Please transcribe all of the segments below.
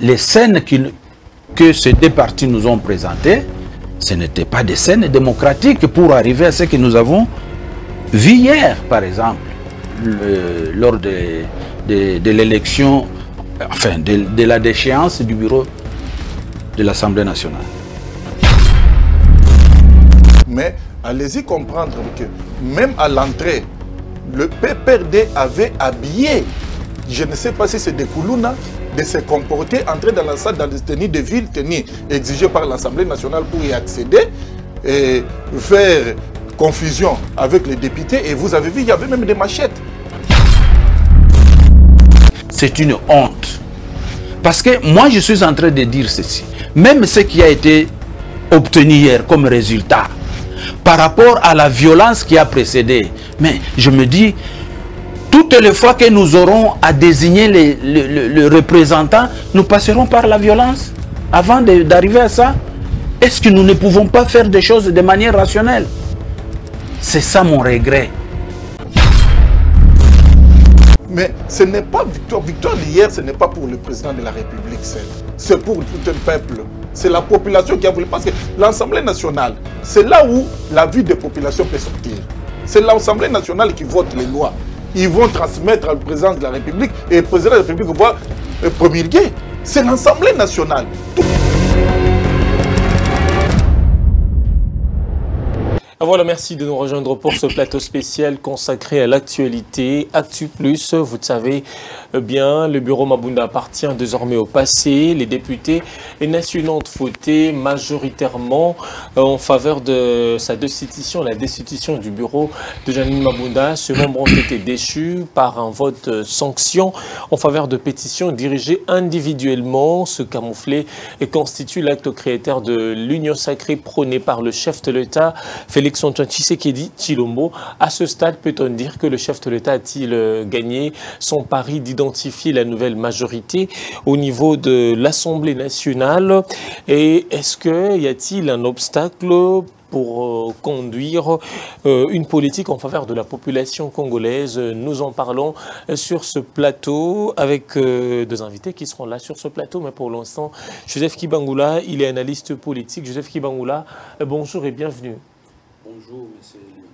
les scènes que ces deux partis nous ont présentées, ce n'étaient pas des scènes démocratiques pour arriver à ce que nous avons vu hier, par exemple, lors de l'élection, enfin, de la déchéance du bureau de l'Assemblée nationale. Mais allez-y comprendre que même à l'entrée, le PPRD avait habillé, je ne sais pas si c'est des Koulouna, de se comporter, entrer dans la salle dans des tenues de ville, tenues exigées par l'Assemblée nationale pour y accéder, et faire confusion avec les députés. Et vous avez vu, il y avait même des machettes. C'est une honte. Parce que moi, je suis en train de dire ceci. Même ce qui a été obtenu hier comme résultat, par rapport à la violence qui a précédé, mais je me dis, toutes les fois que nous aurons à désigner le représentant, nous passerons par la violence avant d'arriver à ça. Est-ce que nous ne pouvons pas faire des choses de manière rationnelle? C'est ça mon regret. Mais ce n'est pas victoire. Victoire d'hier, ce n'est pas pour le président de la République seul. C'est pour tout un peuple. C'est la population qui a voulu. Parce que l'Assemblée nationale, c'est là où la vie des populations peut sortir. C'est l'Assemblée nationale qui vote les lois. Ils vont transmettre au président de la République et le président de la République va promulguer. C'est l'Assemblée nationale. Voilà, merci de nous rejoindre pour ce plateau spécial consacré à l'actualité. Actu Plus, vous le savez bien, le bureau Mabunda appartient désormais au passé. Les députés nationaux ont voté majoritairement en faveur de sa destitution, la destitution du bureau de Janine Mabunda. Ces membres ont été déchus par un vote sanction en faveur de pétitions dirigées individuellement. Ce camouflet constitue l'acte créateur de l'union sacrée prônée par le chef de l'État, Félix Antoine Tshisekedi Tshilombo. À ce stade, peut-on dire que le chef de l'État a-t-il gagné son pari d'identifier la nouvelle majorité au niveau de l'Assemblée nationale? Et est-ce qu'il y a-t-il un obstacle pour conduire une politique en faveur de la population congolaise? Nous en parlons sur ce plateau avec deux invités qui seront là sur ce plateau. Mais pour l'instant, Joseph Kibangula, il est analyste politique. Joseph Kibangula, bonjour et bienvenue. Bonjour, monsieur Lionel.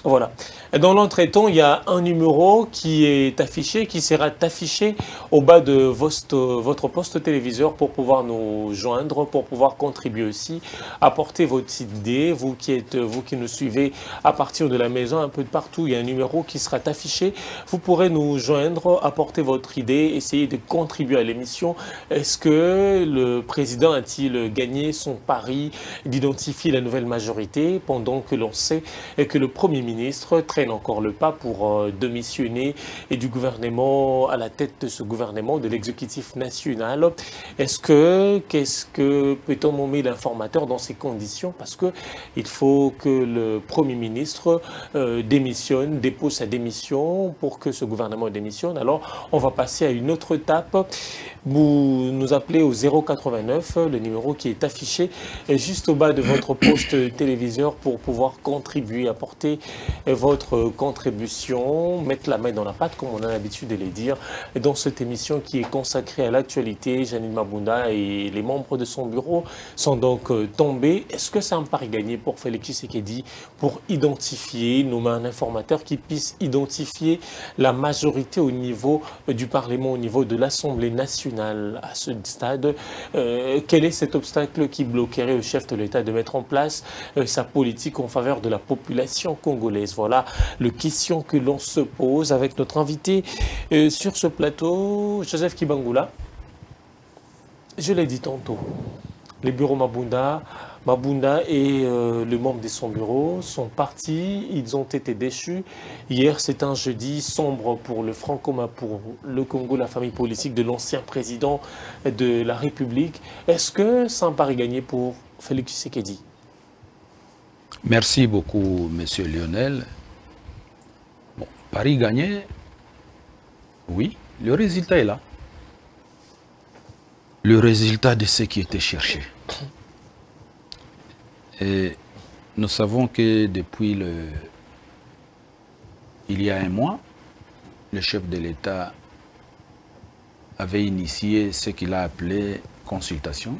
Voilà. Dans l'entretemps, il y a un numéro qui est affiché, qui sera affiché au bas de votre poste téléviseur pour pouvoir nous joindre, pour pouvoir contribuer aussi, apporter votre idée, vous qui nous suivez à partir de la maison, un peu de partout, il y a un numéro qui sera affiché. Vous pourrez nous joindre, apporter votre idée, essayer de contribuer à l'émission. Est-ce que le président a-t-il gagné son pari d'identifier la nouvelle majorité pendant que l'on sait que le Premier ministre traîne encore le pas pour démissionner et du gouvernement, à la tête de ce gouvernement, de l'exécutif national? Qu'est-ce que peut-on nommer l'informateur dans ces conditions? Parce que il faut que le Premier ministre démissionne, dépose sa démission pour que ce gouvernement démissionne. Alors, on va passer à une autre étape. Vous nous appelez au 089, le numéro qui est affiché juste au bas de votre poste téléviseur pour pouvoir contribuer, apporter votre contribution, mettre la main dans la pâte, comme on a l'habitude de les dire, dans cette émission qui est consacrée à l'actualité. Janine Mabunda et les membres de son bureau sont donc tombés. Est-ce que c'est un pari gagné pour Félix Tshisekedi pour identifier, nommer un informateur qui puisse identifier la majorité au niveau du Parlement, au niveau de l'Assemblée nationale? À ce stade, quel est cet obstacle qui bloquerait le chef de l'État de mettre en place sa politique en faveur de la population congolaise? Voilà le question que l'on se pose avec notre invité sur ce plateau, Joseph Kibangula. Je l'ai dit tantôt, les bureaux Mabunda et le membre de son bureau sont partis, ils ont été déchus. Hier, c'est un jeudi sombre pour le Front commun pour le Congo, la famille politique de l'ancien président de la République. Est-ce que c'est un pari gagné pour Félix Tshisekedi? Merci beaucoup, monsieur Lionel. Bon, pari gagné, oui, le résultat est là. Le résultat de ce qui était cherché. Et nous savons que depuis il y a un mois, le chef de l'État avait initié ce qu'il a appelé consultation.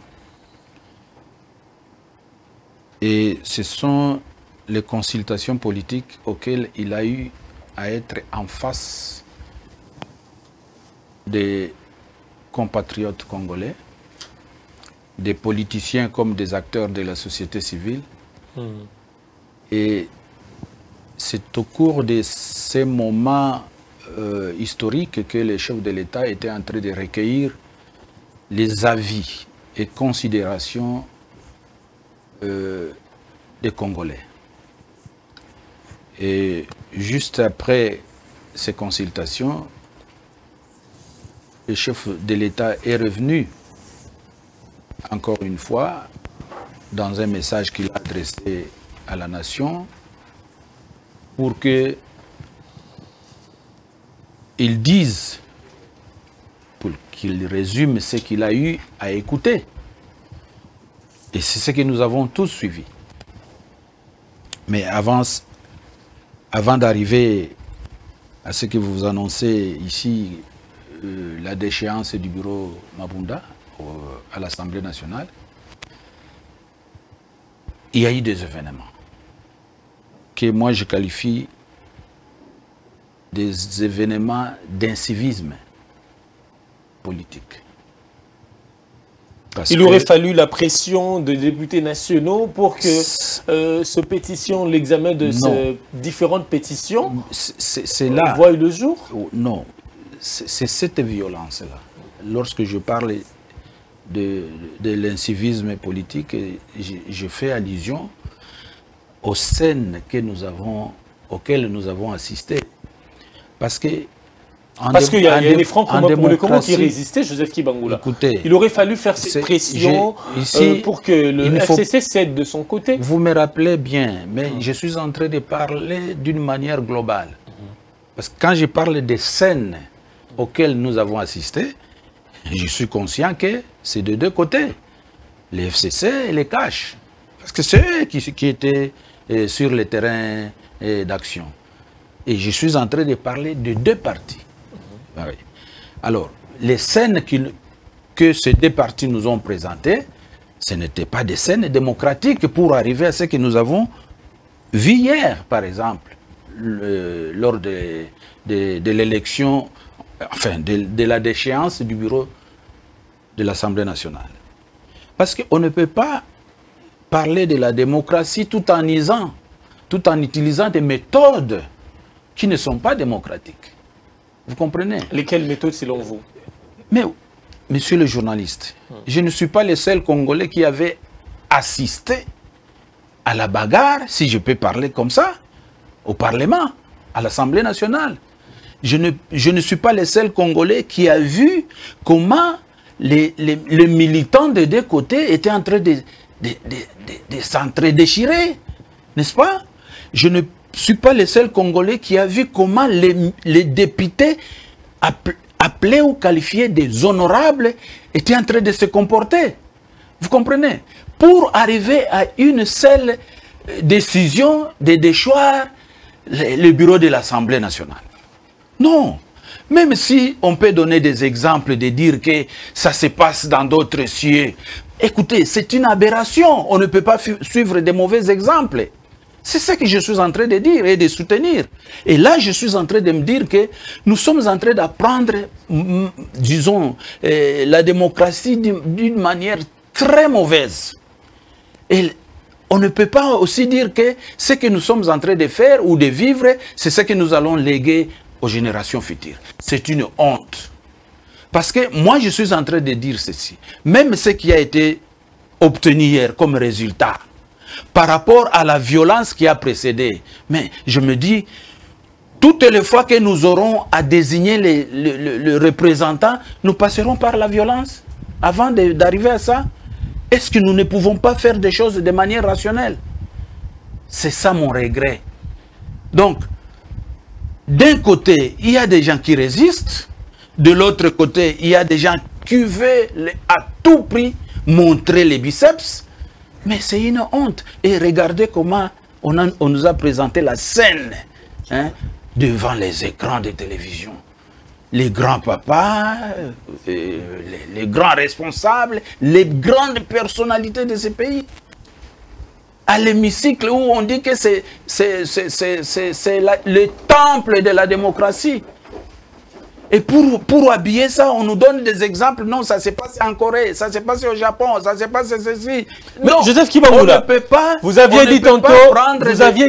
Et ce sont les consultations politiques auxquelles il a eu à être en face des compatriotes congolais, des politiciens comme des acteurs de la société civile. Et c'est au cours de ces moments historiques que les chefs de l'État étaient en train de recueillir les avis et considérations des Congolais. Et juste après ces consultations, le chef de l'État est revenu encore une fois dans un message qu'il a adressé à la nation pour que il dise, pour qu'il résume ce qu'il a eu à écouter. Et c'est ce que nous avons tous suivi. Mais avant d'arriver à ce que vous annoncez ici, la déchéance du bureau Mabunda à l'Assemblée nationale, il y a eu des événements que moi je qualifie des événements d'incivisme politique. Il aurait fallu la pression de députés nationaux pour que ce pétition, l'examen de ces différentes pétitions, voie le jour? Non, c'est cette violence-là. Lorsque je parle de l'incivisme politique, je fais allusion aux scènes auxquelles nous avons assisté. Parce qu'il y a des francs communs pour le Congo qui résistaient, Joseph Kibangula. Écoutez, il aurait fallu faire cette pression pour que le FCC cède de son côté. Vous me rappelez bien, mais je suis en train de parler d'une manière globale. Parce que quand je parle des scènes auxquelles nous avons assisté, je suis conscient que c'est de deux côtés. Les FCC et les CACH. Parce que c'est eux qui étaient sur le terrain d'action. Et je suis en train de parler de deux partis. Ah oui. Alors, les scènes que ces deux partis nous ont présentées, ce n'étaient pas des scènes démocratiques pour arriver à ce que nous avons vu hier, par exemple, lors de l'élection, enfin, de la déchéance du bureau de l'Assemblée nationale. Parce qu'on ne peut pas parler de la démocratie tout en utilisant des méthodes qui ne sont pas démocratiques. Vous comprenez? Lesquelles méthodes selon vous? Mais, monsieur le journaliste, je ne suis pas le seul Congolais qui avait assisté à la bagarre, si je peux parler comme ça, au Parlement, à l'Assemblée nationale. Je ne suis pas le seul Congolais qui a vu comment les militants des deux côtés étaient en train de s'entre-déchirer, n'est-ce pas? Je ne suis pas le seul Congolais qui a vu comment les députés appelés ou qualifiés des honorables étaient en train de se comporter. Vous comprenez? Pour arriver à une seule décision de déchoir le bureau de l'Assemblée nationale. Non. Même si on peut donner des exemples de dire que ça se passe dans d'autres cieux. Écoutez, c'est une aberration. On ne peut pas suivre des mauvais exemples. C'est ce que je suis en train de dire et de soutenir. Et là, je suis en train de me dire que nous sommes en train d'apprendre, disons, la démocratie d'une manière très mauvaise. Et on ne peut pas aussi dire que ce que nous sommes en train de faire ou de vivre, c'est ce que nous allons léguer aux générations futures. C'est une honte. Parce que moi, je suis en train de dire ceci. Même ce qui a été obtenu hier comme résultat, par rapport à la violence qui a précédé. Mais je me dis, toutes les fois que nous aurons à désigner le représentant, nous passerons par la violence avant d'arriver à ça. Est-ce que nous ne pouvons pas faire des choses de manière rationnelle? C'est ça mon regret. Donc, d'un côté, il y a des gens qui résistent. De l'autre côté, il y a des gens qui veulent à tout prix montrer les biceps. Mais c'est une honte. Et regardez comment on nous a présenté la scène devant les écrans de télévision. les grands papas, les grands responsables, les grandes personnalités de ce pays. À l'hémicycle où on dit que c'est le temple de la démocratie. Et pour habiller ça, on nous donne des exemples. Non, ça s'est passé en Corée, ça s'est passé au Japon, ça s'est passé ceci. Mais non, Joseph Kibangula, on ne peut pas, vous aviez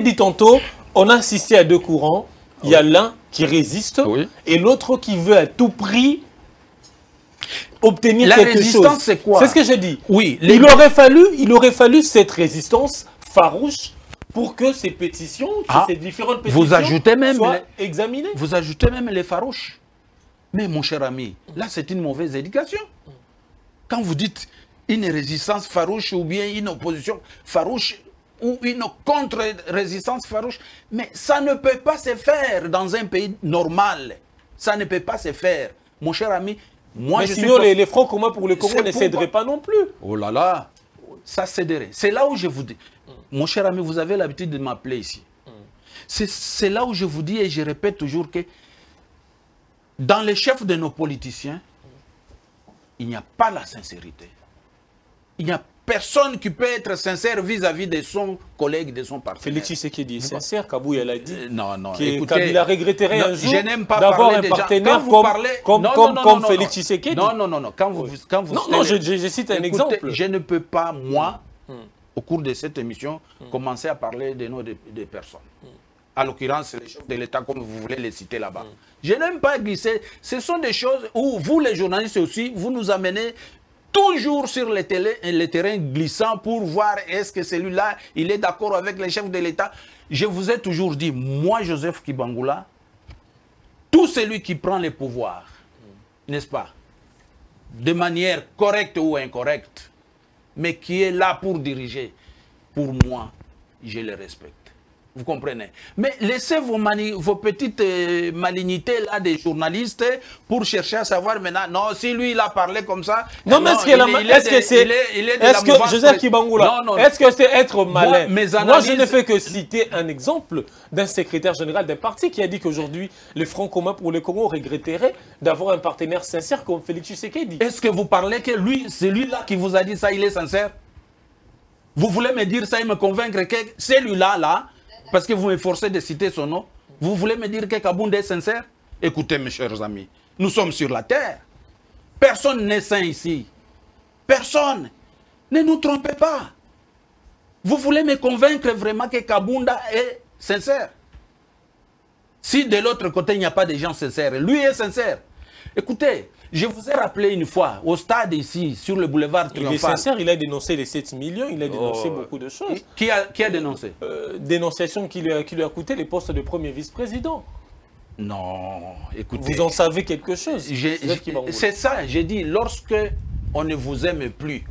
dit tantôt, on a assisté à deux courants. Il y a l'un qui résiste et l'autre qui veut à tout prix obtenir quelque chose. La résistance, c'est quoi? C'est ce que j'ai dit. Oui. Il aurait fallu cette résistance farouche pour que ces pétitions, ces différentes pétitions soient examinées. Vous ajoutez même les farouches. Mais mon cher ami, là c'est une mauvaise éducation. Quand vous dites une résistance farouche ou bien une opposition farouche ou une contre-résistance farouche, mais ça ne peut pas se faire dans un pays normal. Ça ne peut pas se faire. Mon cher ami, moi mais sinon les Francs communs pour le Congo ne céderaient pas non plus. Oh là là, ça céderait. C'est là où je vous dis, mon cher ami, vous avez l'habitude de m'appeler ici. C'est là où je vous dis et je répète toujours que dans les chefs de nos politiciens, il n'y a pas la sincérité. Il n'y a personne qui peut être sincère vis-à-vis de son collègue, de son partenaire. Félix Tshisekedi est sincère, Kabouya l'a dit. Non, non, écoutez, Kabila regretterait un jour d'avoir un partenaire comme Félix Tshisekedi. Non, non, non, non. Je cite un exemple. Je ne peux pas, moi, au cours de cette émission, commencer à parler de nos des personnes. À l'occurrence, les chefs de l'État, comme vous voulez les citer là-bas. Je n'aime pas glisser. Ce sont des choses où vous, les journalistes aussi, vous nous amenez toujours sur les terrains glissants pour voir est-ce que celui-là, il est d'accord avec les chefs de l'État. Je vous ai toujours dit, moi, Joseph Kibangula, tout celui qui prend les pouvoirs, n'est-ce pas, de manière correcte ou incorrecte, mais qui est là pour diriger, pour moi, je le respecte. Vous comprenez? Mais laissez vos petites malignités là des journalistes pour chercher à savoir maintenant, non, si lui il a parlé comme ça. Non, mais est-ce que c'est. Est-ce que Joseph Kibangula, est-ce que c'est être malin? Moi, je ne fais que citer un exemple d'un secrétaire général d'un parti qui a dit qu'aujourd'hui, les Francs communs pour le Congo regretteraient d'avoir un partenaire sincère comme Félix Tshisekedi. Est-ce que vous parlez que lui, c'est lui-là qui vous a dit ça, il est sincère? Vous voulez me dire ça et me convaincre que celui-là, là, parce que vous me forcez de citer son nom, vous voulez me dire que Kabounda est sincère? Écoutez, mes chers amis, nous sommes sur la terre. Personne n'est saint ici. Personne. Ne nous trompez pas. Vous voulez me convaincre vraiment que Kabounda est sincère? Si de l'autre côté, il n'y a pas de gens sincères, lui est sincère. Écoutez, je vous ai rappelé une fois, au stade ici, sur le boulevard Triomphal. Il est sincère, il a dénoncé les 7 millions, il a dénoncé beaucoup de choses. Qui a dénoncé? Dénonciation qui lui a coûté les postes de premier vice-président. Non, écoutez. Vous en savez quelque chose? C'est ça, j'ai dit, lorsque on ne vous aime plus,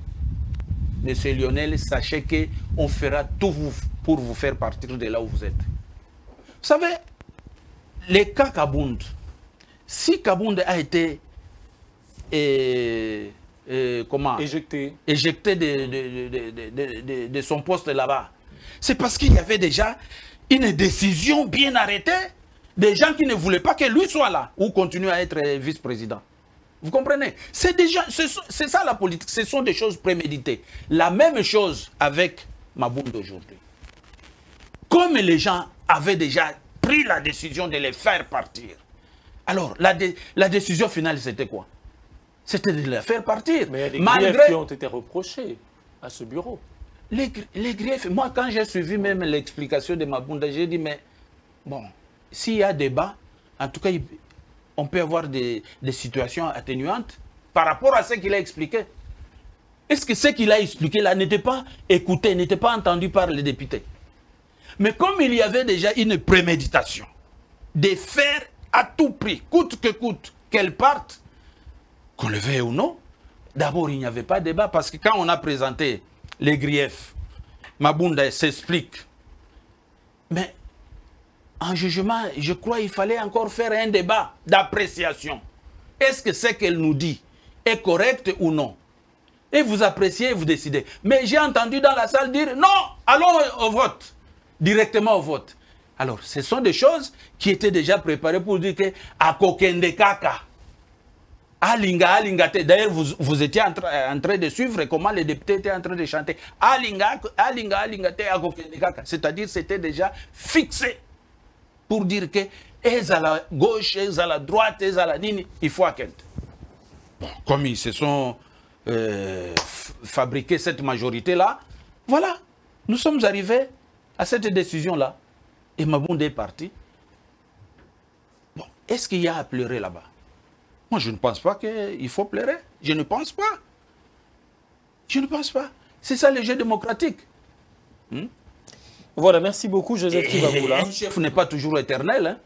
monsieur Lionel, sachez qu'on fera tout pour vous faire partir de là où vous êtes. Vous savez, les cas Kabounda, si Kabounda a été éjecté de son poste là-bas, c'est parce qu'il y avait déjà une décision bien arrêtée des gens qui ne voulaient pas que lui soit là ou continue à être vice-président. Vous comprenez? C'est ça la politique, ce sont des choses préméditées. La même chose avec Mabounda aujourd'hui. Comme les gens avaient déjà pris la décision de les faire partir, alors la décision finale c'était quoi? C'était de les faire partir. Mais il y a des griefs qui ont été reprochés à ce bureau. Les griefs, moi quand j'ai suivi même l'explication de Mabounda, j'ai dit mais bon, s'il y a débat, en tout cas on peut avoir des situations atténuantes par rapport à ce qu'il a expliqué. Est-ce que ce qu'il a expliqué là n'était pas écouté, n'était pas entendu par les députés? Mais comme il y avait déjà une préméditation de faire à tout prix, coûte que coûte, qu'elle parte, qu'on le veuille ou non, d'abord il n'y avait pas de débat parce que quand on a présenté les griefs, Mabounda s'explique. Mais en jugement, je crois qu'il fallait encore faire un débat d'appréciation. Est-ce que ce qu'elle nous dit est correct ou non? Et vous appréciez et vous décidez. Mais j'ai entendu dans la salle dire non, allons au vote, directement au vote. Alors, ce sont des choses qui étaient déjà préparées pour dire que Akokende Kaka. Alinga, Alinga. D'ailleurs, vous étiez en train de suivre comment les députés étaient en train de chanter. Alinga, Alinga, Alinga, Akokende Kaka. C'est-à-dire, c'était déjà fixé pour dire que est à la gauche, est à la droite, est à la nini, il faut à bon, comme ils se sont fabriqués cette majorité-là, voilà, nous sommes arrivés à cette décision-là. Et Mabunda est parti. Bon, est-ce qu'il y a à pleurer là-bas? Moi, je ne pense pas qu'il faut pleurer. Je ne pense pas. Je ne pense pas. C'est ça le jeu démocratique. Voilà, merci beaucoup, Joseph Kibangula. Un chef n'est pas toujours éternel. Hein?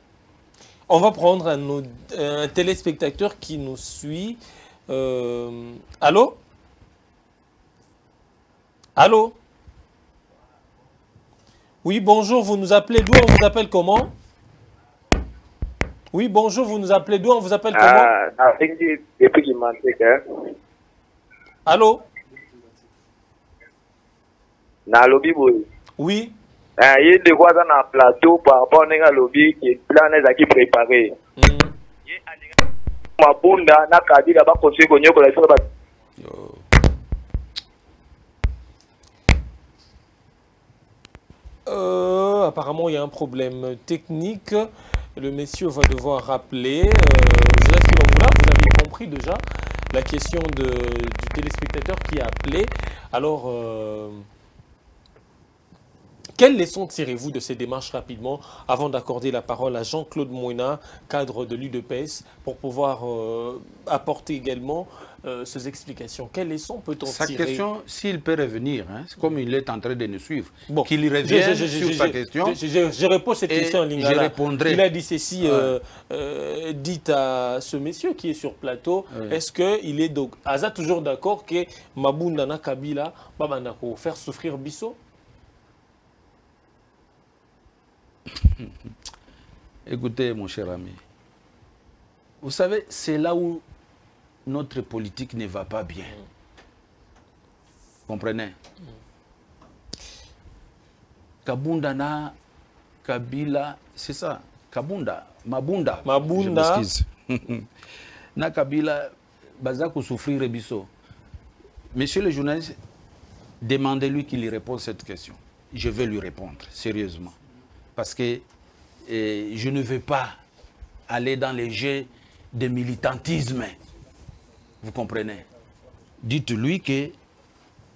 On va prendre un téléspectateur qui nous suit. Allô? Allô? Oui, bonjour, vous nous appelez d'où? On vous appelle comment? Oui, bonjour, vous nous appelez d'où? On vous appelle comment? Allô? Oui. Il y a des fois dans un plateau par rapport à un lobby qui est plan qui préparé. Mabunda na Kabila ba conseil konyo ko la so ba. Apparemment, il y a un problème technique. Le monsieur va devoir rappeler. Joseph Kibangula, vous avez compris déjà la question du téléspectateur qui a appelé. Alors, quelles leçons tirez-vous de ces démarches rapidement avant d'accorder la parole à Jean-Claude Moïna, cadre de l'UDPS, pour pouvoir apporter également ces explications? Quelles leçons peut-on tirer? Sa question, s'il peut revenir, hein, comme il est en train de nous suivre, bon, qu'il revienne sur sa question. Je réponds cette question en lingala. Je répondrai. Il a dit ceci, dites à ce monsieur qui est sur plateau, est-ce qu'il est donc toujours d'accord que Mabunda na Kabila va faire souffrir Bisso? Écoutez, mon cher ami, vous savez, c'est là où notre politique ne va pas bien. Comprenez? Kabunda na Kabila, c'est ça. Kabunda, Mabunda. Mabunda. Je m'excuse. Na Kabila, bazaku souffrir Bisso. Monsieur le journaliste, demandez-lui qu'il lui réponde cette question. Je vais lui répondre, sérieusement. Parce que je ne veux pas aller dans les jeux de militantisme. Vous comprenez? Dites-lui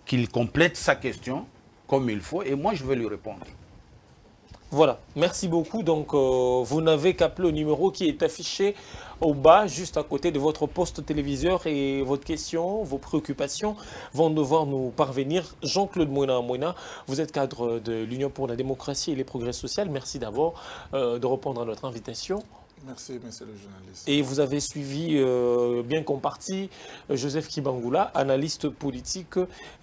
qu'il complète sa question comme il faut et moi je vais lui répondre. Voilà, merci beaucoup. Donc, vous n'avez qu'appeler au numéro qui est affiché au bas, juste à côté de votre poste téléviseur et votre question, vos préoccupations vont devoir nous parvenir. Jean-Claude Moïna, vous êtes cadre de l'Union pour la démocratie et les progrès sociaux. Merci d'abord de répondre à notre invitation. Merci, monsieur le journaliste. Et vous avez suivi, bien comparti, Joseph Kibangula, analyste politique,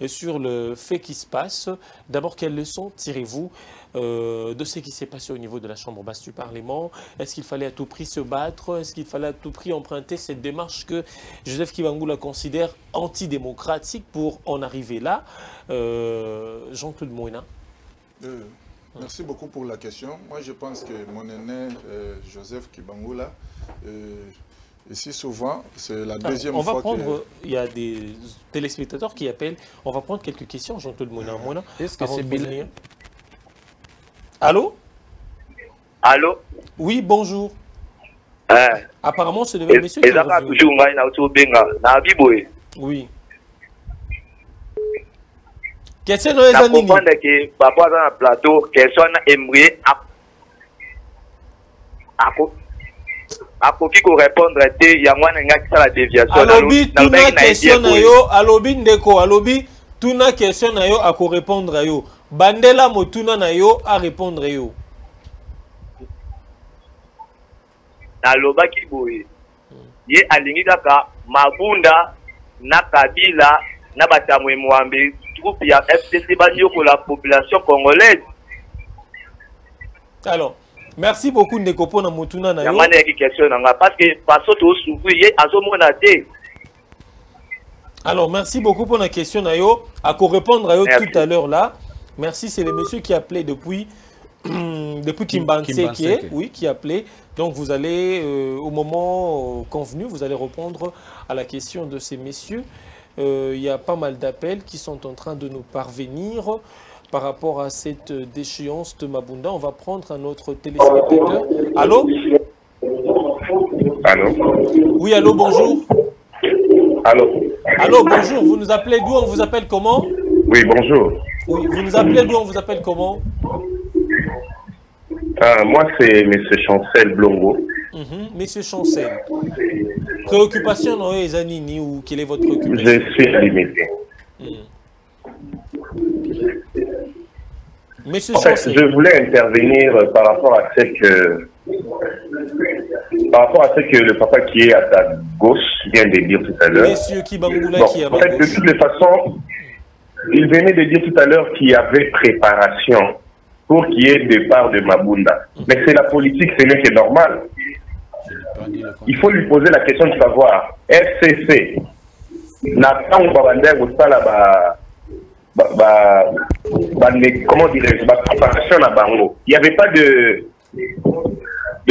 sur le fait qui se passe. D'abord, quelles leçons tirez-vous de ce qui s'est passé au niveau de la Chambre basse du Parlement? Est-ce qu'il fallait à tout prix se battre? Est-ce qu'il fallait à tout prix emprunter cette démarche que Joseph Kibangula considère antidémocratique pour en arriver là? Jean-Claude Moïna. Merci beaucoup pour la question. Moi, je pense que mon aîné, Joseph Kibangula, ici souvent, c'est la deuxième fois on va prendre, il y a des téléspectateurs qui appellent. On va prendre quelques questions, Jean-Claude Moïna. Est-ce que c'est bien? Allô? Allô? Oui, bonjour. Apparemment, c'est le même monsieur qui est revenu. Oui. Question de la comprendre que papa dans le plateau, question aimerait à qui répondre il y a moins de la déviation. Alobi, tout na question na yo, alobi ndeko, alobi, tout na question na yo à répondre à yo. Bandela motuna na yo à répondre yo. Na loba ki boye. Ye alingi kaka Mabunda na Kabila na batamwe Mwambe groupe ya FTC banyo pour la population congolaise. Alors, merci beaucoup ndeko pona motuna na yo. Yamane ki question nanga parce que paso to souffrir ye azomona te. Alors, merci beaucoup pour la question na yo à répondre à yo tout à l'heure là. Merci, c'est le monsieur qui a appelé depuis depuis Kimbanse qui appelait. Donc vous allez, au moment convenu, vous allez répondre à la question de ces messieurs. Il y a pas mal d'appels qui sont en train de nous parvenir par rapport à cette déchéance de Mabunda. On va prendre un autre téléspectateur. Allô? Allô? Oui, allô, bonjour. Allô? Allô, bonjour. Vous nous appelez d'où? On vous appelle comment? Oui, bonjour. Oui, vous nous appelez d'où? On vous appelle comment? Moi, c'est M. Chancel Blongo. Monsieur Chancel. Préoccupation dans les Anini ou quelle est votre préoccupation? Je suis limité. Monsieur En fait, Chancel. je voulais intervenir par rapport à ce que le papa qui est à ta gauche vient de dire tout à l'heure. Monsieur Kibangula Bon, qui est à en ma fait, de gauche. toutes les façons, il venait de dire tout à l'heure qu'il y avait préparation pour qu'il y ait départ de Mabunda. Mais c'est la politique, ce n'est que normal. Il faut lui poser la question de savoir, FCC, comment dirais-je, préparation à Bango. Il n'y avait pas de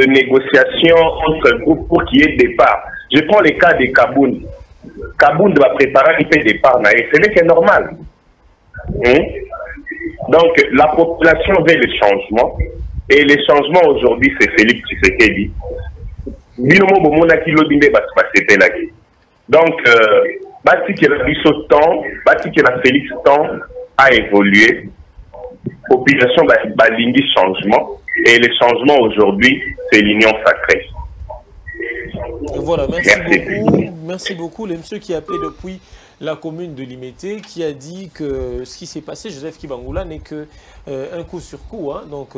négociation entre groupes pour qu'il y ait départ. Je prends le cas de Kabound. Kabound va préparer un peu départ, ce n'est que normal. Donc, la population veut le changement. Et le changement aujourd'hui, c'est Félix Tshisekedi. Donc, Félix temps a évolué. Population balingi changement. Et le changement aujourd'hui, c'est l'union sacrée. Voilà, merci beaucoup. Merci beaucoup. Le monsieur qui a appelé depuis la commune de Limité, qui a dit que ce qui s'est passé, Joseph Kibangula, n'est que un coup sur coup. Hein. Donc,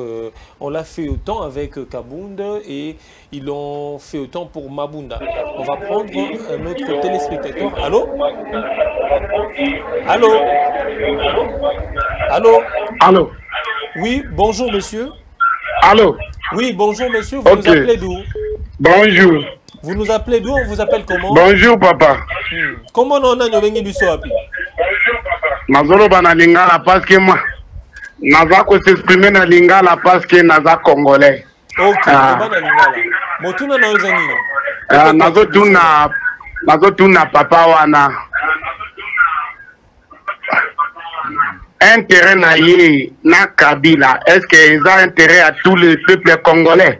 on l'a fait autant avec Kabound et ils l'ont fait autant pour Mabunda. On va prendre un autre téléspectateur. Allô? Allô? Allô? Allô? Oui, bonjour monsieur. Allô? Oui, bonjour monsieur. Vous nous appelez d'où? Bonjour. Vous nous appelez d'où? On vous appelle comment? Bonjour papa. Comment on a Nyobengi Bisoapi? Nazolo bana lingala parce que moi naza ko s'exprimer na lingala parce que naza congolais. Ok, bana lingala. Motuna na ozanini? Nazo tuna papa wana. Intérêt na ye na Kabila, est-ce qu'ils ont intérêt à tous les peuples congolais?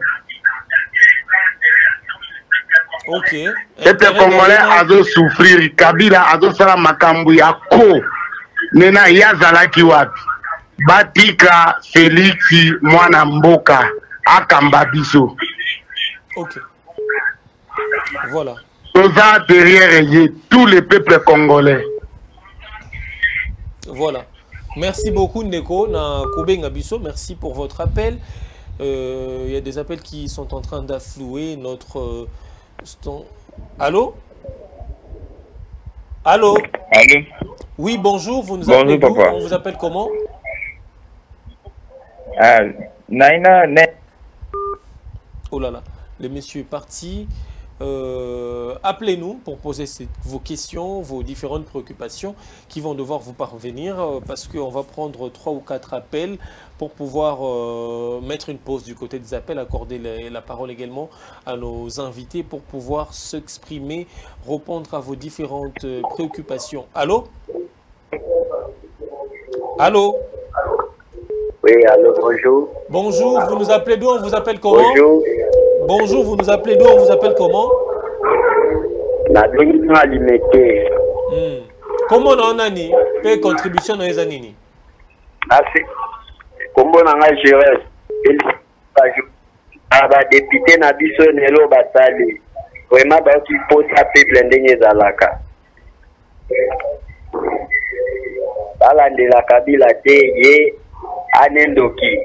Ok. Peuple congolais a souffrir, Kabila a sala makambu ya ko. Nena yazalaki wapi? Batika Félix mwana mboka akamba biso. Ok. Voilà. Toza derrière tous les peuples congolais. Voilà. Merci beaucoup Ndeko na Kobenga Biso. Merci pour votre appel. Il y a des appels qui sont en train d'affluer notre... Allô? Allô? Allô? Oui, bonjour. Vous nous appelez d'où? On vous appelle comment? Oh là là, le monsieur est parti. Appelez-nous pour poser vos questions, vos différentes préoccupations qui vont devoir vous parvenir parce qu'on va prendre 3 ou 4 appels pour pouvoir mettre une pause du côté des appels, accorder la parole également à nos invités pour pouvoir s'exprimer, répondre à vos différentes préoccupations. Allô? Allô? Oui, allô, bonjour. Bonjour, vous nous appelez d'où? On vous appelle comment? Bonjour. Bonjour, vous nous appelez d'où? On vous appelle comment? Comment on a ni paye contribution dans les années? Comment on a géré? Député Nabiso Nelo Batali. Vraiment, il faut taper plein de Zalaka. Balande la Kabila Teye Anendoki.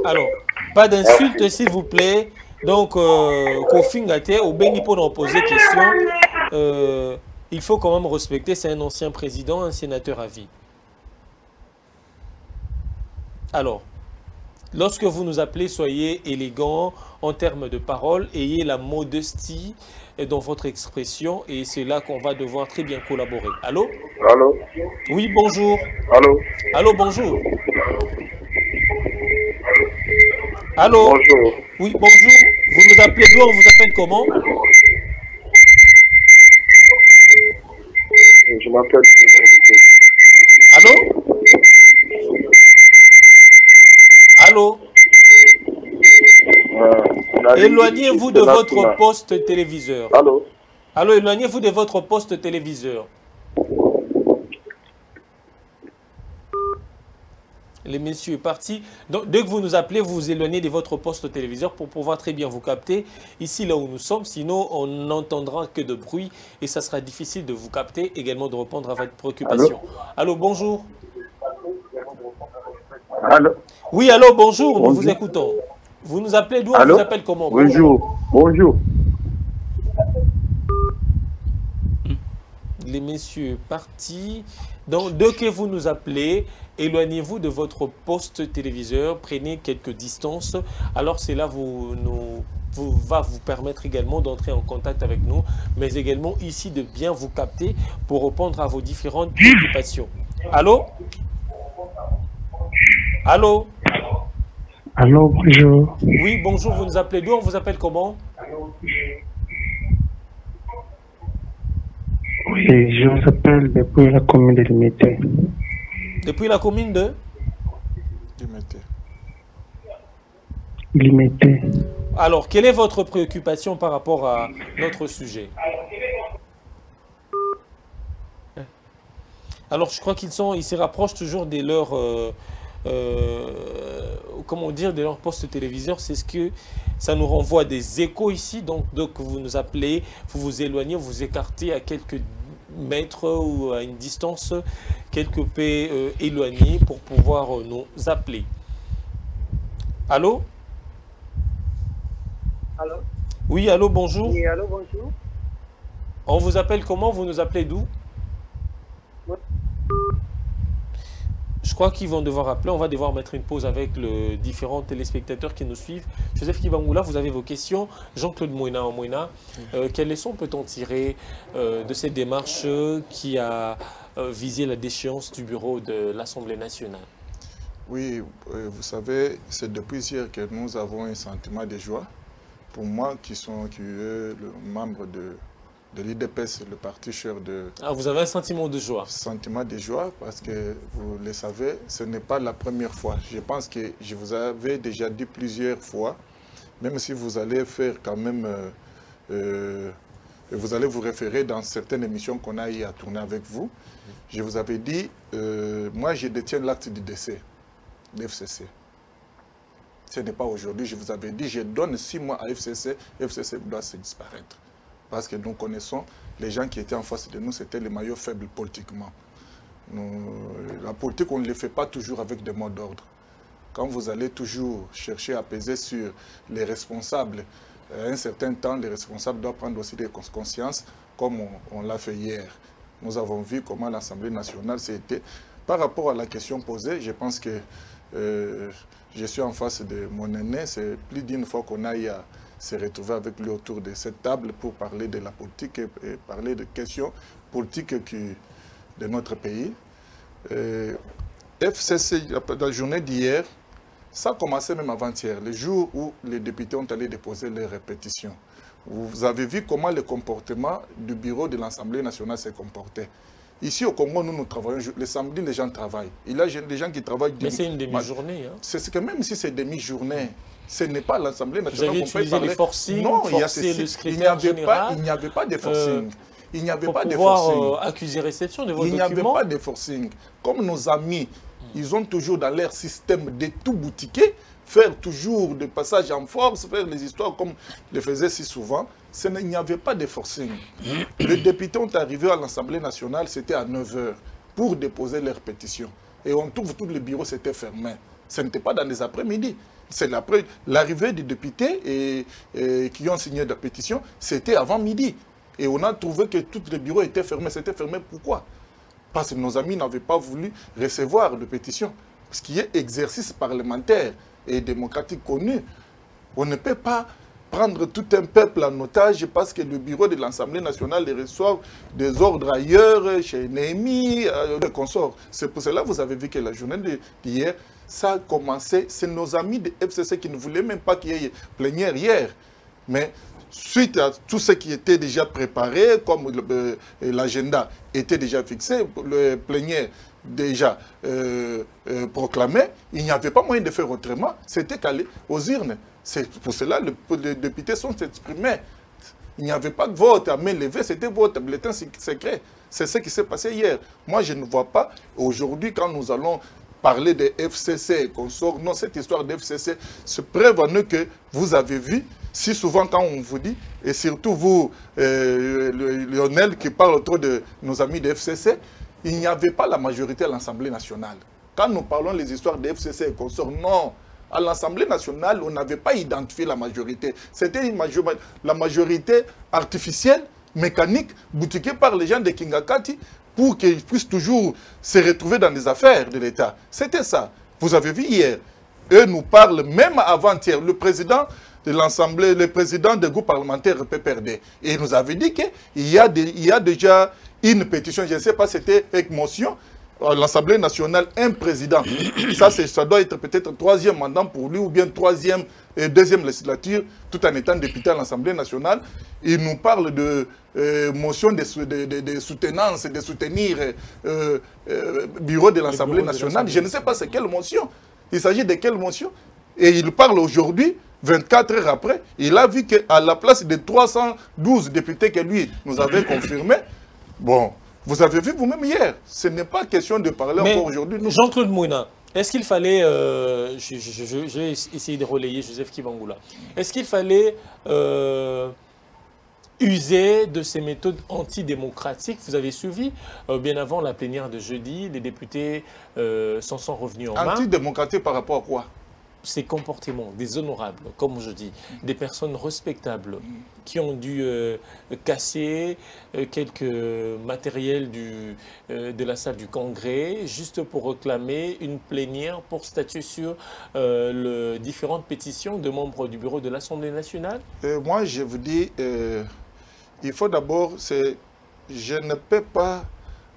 Alors, pas d'insulte s'il vous plaît. Donc, Kofi Ngate, au Béni pour nous poser question, il faut quand même respecter, c'est un ancien président, un sénateur à vie. Alors, Lorsque vous nous appelez, soyez élégant en termes de parole, ayez la modestie dans votre expression et c'est là qu'on va devoir très bien collaborer. Allô? Allô? Oui, bonjour. Allô? Allô, bonjour. Allô? Bonjour. Oui, bonjour. Vous nous appelez d'où? On vous appelle comment? Je m'appelle... Allô? Allô? Éloignez-vous de votre poste téléviseur. Allô? Allô, éloignez-vous de votre poste téléviseur. Les messieurs est parti. Donc, dès que vous nous appelez, vous vous éloignez de votre poste téléviseur pour pouvoir très bien vous capter ici là où nous sommes. Sinon, on n'entendra que de bruit et ça sera difficile de vous capter, également de répondre à votre préoccupation. Allô, bonjour. Allô? Oui, allô, bonjour, nous vous écoutons. Vous nous appelez d'où? On vous appelle comment? Bonjour. Bonjour. Les messieurs partis. Donc, dès que vous nous appelez, éloignez-vous de votre poste téléviseur, prenez quelques distances. Alors, c'est là va vous permettre également d'entrer en contact avec nous, mais également ici de bien vous capter pour répondre à vos différentes préoccupations. Allô? Allô? Allô, bonjour. Oui, bonjour, vous nous appelez d'où? On vous appelle comment? Oui, je vous appelle depuis la commune de Limité. Depuis la commune de? Limité. Alors, quelle est votre préoccupation par rapport à notre sujet? Alors, je crois qu'ils se rapprochent toujours de leur, comment dire, de leur poste téléviseur. C'est ce que ça nous renvoie des échos ici. Donc, vous nous appelez, vous vous éloignez, vous vous écartez à quelques mètres ou à une distance quelque peu éloignée pour pouvoir nous appeler. Allô? Allô? Oui, allô, bonjour. Oui, allô, bonjour. On vous appelle comment? Vous nous appelez d'où? Je crois qu'ils vont devoir appeler. On va devoir mettre une pause avec les différents téléspectateurs qui nous suivent. Joseph Kibangoula, vous avez vos questions. Jean-Claude Moïna, quelles leçons peut-on tirer de cette démarche qui a visé la déchéance du bureau de l'Assemblée nationale? Oui, vous savez, c'est depuis hier que nous avons un sentiment de joie. Pour moi, qui est le membre de l'IDPS, le parti cher de... Ah, vous avez un sentiment de joie? Sentiment de joie parce que, vous le savez, ce n'est pas la première fois. Je pense que je vous avais déjà dit plusieurs fois, même si vous allez faire quand même... vous allez vous référer dans certaines émissions qu'on a eu à tourner avec vous. Je vous avais dit, moi je détiens l'acte du décès de FCC. Ce n'est pas aujourd'hui, je vous avais dit, je donne 6 mois à FCC, FCC doit se disparaître. Parce que nous connaissons les gens qui étaient en face de nous, c'était les maillots faibles politiquement. La politique, on ne le fait pas toujours avec des mots d'ordre. Quand vous allez toujours chercher à peser sur les responsables, à un certain temps, les responsables doivent prendre aussi des consciences, comme on l'a fait hier. Nous avons vu comment l'Assemblée nationale s'était... Par rapport à la question posée, je pense que je suis en face de mon aîné. C'est plus d'une fois qu'on a eu à se retrouver avec lui autour de cette table pour parler de la politique et parler de questions politiques de notre pays. FCC, la journée d'hier, ça a commencé même avant-hier, le jour où les députés ont allé déposer leurs répétitions. Vous avez vu comment le comportement du bureau de l'Assemblée nationale s'est comporté. Ici au Congo, nous travaillons, le samedi, les gens travaillent. Il y a des gens qui travaillent... Mais c'est une demi-journée. Hein. C'est que même si c'est demi-journée, ce n'est pas l'Assemblée nationale qu'on peut parler. Les forcing, non, il n'y avait pas de forcing. Il n'y avait pas de forcing. Accuser réception de vos documents. Il n'y avait pas de forcing. Comme nos amis, ils ont toujours dans leur système de tout boutiquer, faire toujours des passages en force, faire les histoires comme le faisait si souvent. Il n'y avait pas de forcing. Les députés ont arrivé à l'Assemblée nationale, c'était à 9 h, pour déposer leurs pétitions. Et on trouve tous les bureaux, c'était fermé. Ce n'était pas dans les après-midi. C'est l'arrivée des députés qui ont signé la pétition, c'était avant midi. Et on a trouvé que tous les bureaux étaient fermés. C'était fermé pourquoi? Parce que nos amis n'avaient pas voulu recevoir de pétition. ce qui est exercice parlementaire et démocratique connu. On ne peut pas prendre tout un peuple en otage parce que le bureau de l'Assemblée nationale reçoit des ordres ailleurs, chez Néhémie, des consorts. C'est pour cela que vous avez vu que la journée d'hier, ça a commencé. C'est nos amis de FCC qui ne voulaient même pas qu'il y ait plénière hier. Mais suite à tout ce qui était déjà préparé, comme l'agenda était déjà fixé, le plénière déjà proclamé, il n'y avait pas moyen de faire autrement. C'était qu'aller aux urnes. C'est pour cela que les députés sont exprimés. Il n'y avait pas de vote à main levée, c'était vote bulletin secret. C'est ce qui s'est passé hier. Moi, je ne vois pas aujourd'hui, quand nous allons parler de FCC, qu'on sort, non, cette histoire de FCC, c'est preuve à nous que vous avez vu, si souvent quand on vous dit, et surtout vous, Lionel, qui parle autour de nos amis de FCC, il n'y avait pas la majorité à l'Assemblée nationale. Quand nous parlons des histoires de FCC et qu'on sort, non. À l'Assemblée nationale, on n'avait pas identifié la majorité. C'était la majorité artificielle, mécanique, boutiquée par les gens de Kingakati pour qu'ils puissent toujours se retrouver dans les affaires de l'État. C'était ça. Vous avez vu hier. Eux nous parlent, même avant-hier, le président de l'Assemblée, le président du groupe parlementaire PPRD. Et il nous avait dit qu'il y a déjà une pétition, je ne sais pas, c'était avec motion, l'Assemblée nationale, un président. Ça doit être peut-être 3e mandat pour lui, ou bien 3e et 2e législature, tout en étant député à l'Assemblée nationale. Il nous parle de motion de soutenance, de soutenir bureau de l'Assemblée nationale. Je ne sais pas c'est quelle motion. Il s'agit de quelle motion? Et il parle aujourd'hui, 24 heures après, il a vu qu'à la place des 312 députés que lui nous avait confirmé, bon, vous avez vu vous-même hier, ce n'est pas question de parler encore aujourd'hui. Jean-Claude Mouna, est-ce qu'il fallait, je vais essayer de relayer Joseph Kibangula, est-ce qu'il fallait user de ces méthodes antidémocratiques? Vous avez suivi, bien avant la plénière de jeudi, les députés s'en sont revenus en main. Antidémocratique par rapport à quoi? Ces comportements déshonorables, comme je dis, des personnes respectables qui ont dû casser quelques matériels de la salle du Congrès juste pour réclamer une plénière pour statuer sur les différentes pétitions de membres du bureau de l'Assemblée nationale? Moi, je vous dis, il faut d'abord, je ne peux pas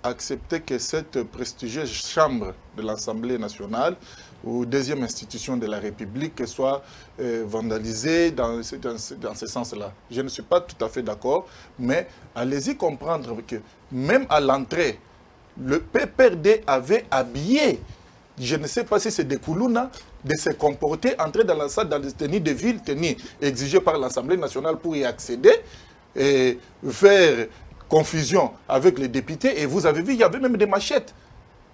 accepter que cette prestigieuse chambre de l'Assemblée nationale ou deuxième institution de la République soit vandalisée dans ce sens-là. Je ne suis pas tout à fait d'accord, mais allez-y comprendre que même à l'entrée, le PPRD avait habillé, je ne sais pas si c'est des Koulouna, de se comporter, entrer dans la salle dans des tenues de ville, tenues exigées par l'Assemblée nationale pour y accéder et faire confusion avec les députés. Et vous avez vu, il y avait même des machettes.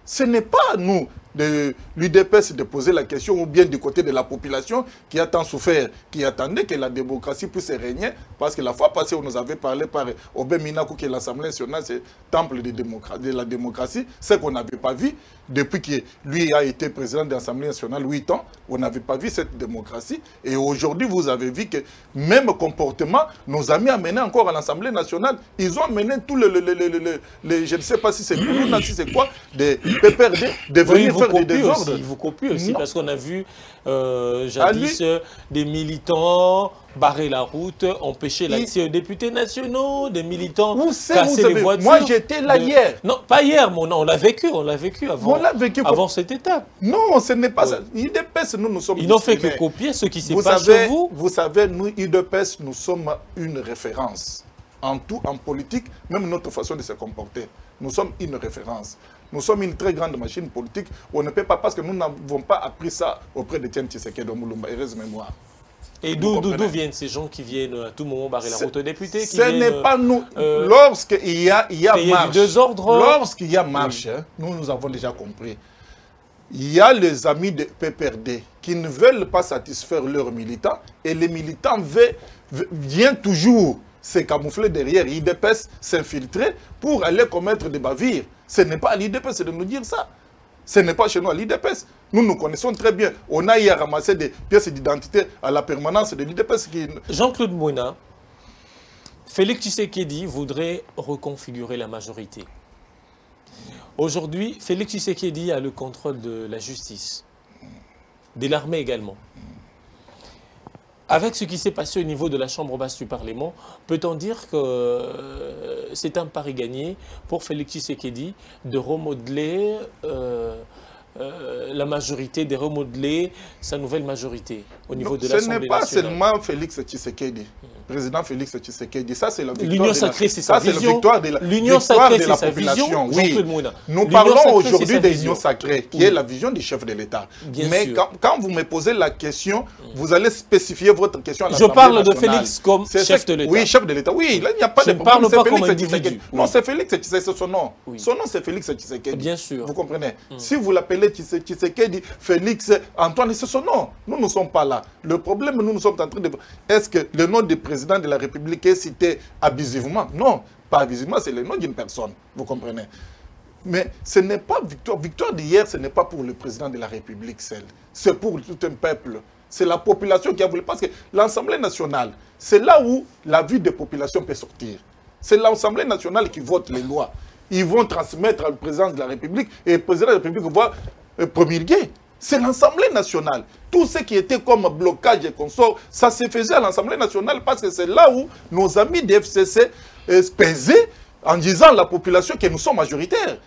Ce n'est pas nous, de l'UDPS, de poser la question, ou bien du côté de la population qui a tant souffert, qui attendait que la démocratie puisse régner. Parce que la fois passée, on nous avait parlé par Obé Minakou, qui est l'Assemblée nationale, c'est temple de la démocratie. Ce qu'on n'avait pas vu depuis que lui a été président de l'Assemblée nationale 8 ans. On n'avait pas vu cette démocratie. Et aujourd'hui, vous avez vu que même comportement, nos amis amenés encore à l'Assemblée nationale, ils ont amené tous les je ne sais pas si c'est Koulouna, si c'est quoi, des PPRD, de venir faire des désordres. Il vous copie aussi, parce qu'on a vu jadis des militants barrer la route, empêcher l'accès aux députés nationaux, des militants casser les voitures. Moi, j'étais là hier. Non, pas hier, mais on l'a vécu avant cette étape. Non, ce n'est pas ça. IDPS, nous sommes... Ils n'ont fait que copier ce qui s'est passé chez vous. Vous savez, nous, IDPS, nous sommes une référence. En tout, en politique, même notre façon de se comporter. Nous sommes une référence. Nous sommes une très grande machine politique. On ne peut pas, parce que nous n'avons pas appris ça auprès de Tiens Tshisekedi Moulumba. Heureuse mémoire. Et d'où viennent ces gens qui viennent à tout moment barrer la route aux députés? Ce n'est pas nous. Lorsqu'il y a marche, lorsqu'il y a marche, nous avons déjà compris. Il y a les amis de PPRD qui ne veulent pas satisfaire leurs militants et les militants viennent toujours se camoufler derrière l'IDPS, s'infiltrer pour aller commettre des bavures. Ce n'est pas à l'IDPS de nous dire ça. Ce n'est pas chez nous à l'IDPS. Nous nous connaissons très bien. On a eu à ramasser des pièces d'identité à la permanence de l'IDPS. Jean-Claude Mouna, Félix Tshisekedi voudrait reconfigurer la majorité. Aujourd'hui, Félix Tshisekedi a le contrôle de la justice, de l'armée également. Avec ce qui s'est passé au niveau de la Chambre basse du Parlement, peut-on dire que c'est un pari gagné pour Félix Tshisekedi de remodeler la majorité, de remodeler sa nouvelle majorité au niveau de l'Assemblée nationale? Ce n'est pas seulement Félix Tshisekedi, président Félix Tshisekedi. Ça, c'est la victoire. L'union sacrée, c'est sa vision. L'union sacrée, c'est sa vision. Oui. Nous parlons aujourd'hui de l'union sacrée, qui est la vision du chef de l'État. Mais quand vous me posez la question, vous allez spécifier votre question à l'Assemblée nationale. Je parle de Félix comme chef de l'État. Oui, chef de l'État. Oui, là, il n'y a pas de problème. Je ne parle pas comme individu. Non, c'est Félix Tshisekedi, c'est son nom. Son nom, c'est Félix Tshisekedi. Bien sûr. Vous comprenez? Si vous l'appelez Tshisekedi, Félix, Antoine, c'est son nom. Nous ne sommes pas là. Le problème, nous sommes en train de... Est-ce que le nom du président de la République est cité abusivement? Non, pas abusivement, c'est le nom d'une personne. Vous comprenez? Mais ce n'est pas victoire. Victoire d'hier, ce n'est pas pour le président de la République seul. C'est pour tout un peuple. C'est la population qui a voulu. Parce que l'Assemblée nationale, c'est là où la vie des populations peut sortir. C'est l'Assemblée nationale qui vote les lois. Ils vont transmettre à le président de la République et le président de la République va promulguer. C'est l'Assemblée nationale. Tout ce qui était comme blocage et consort, ça se faisait à l'Assemblée nationale parce que c'est là où nos amis des FCC pesaient en disant à la population que nous sommes majoritaires.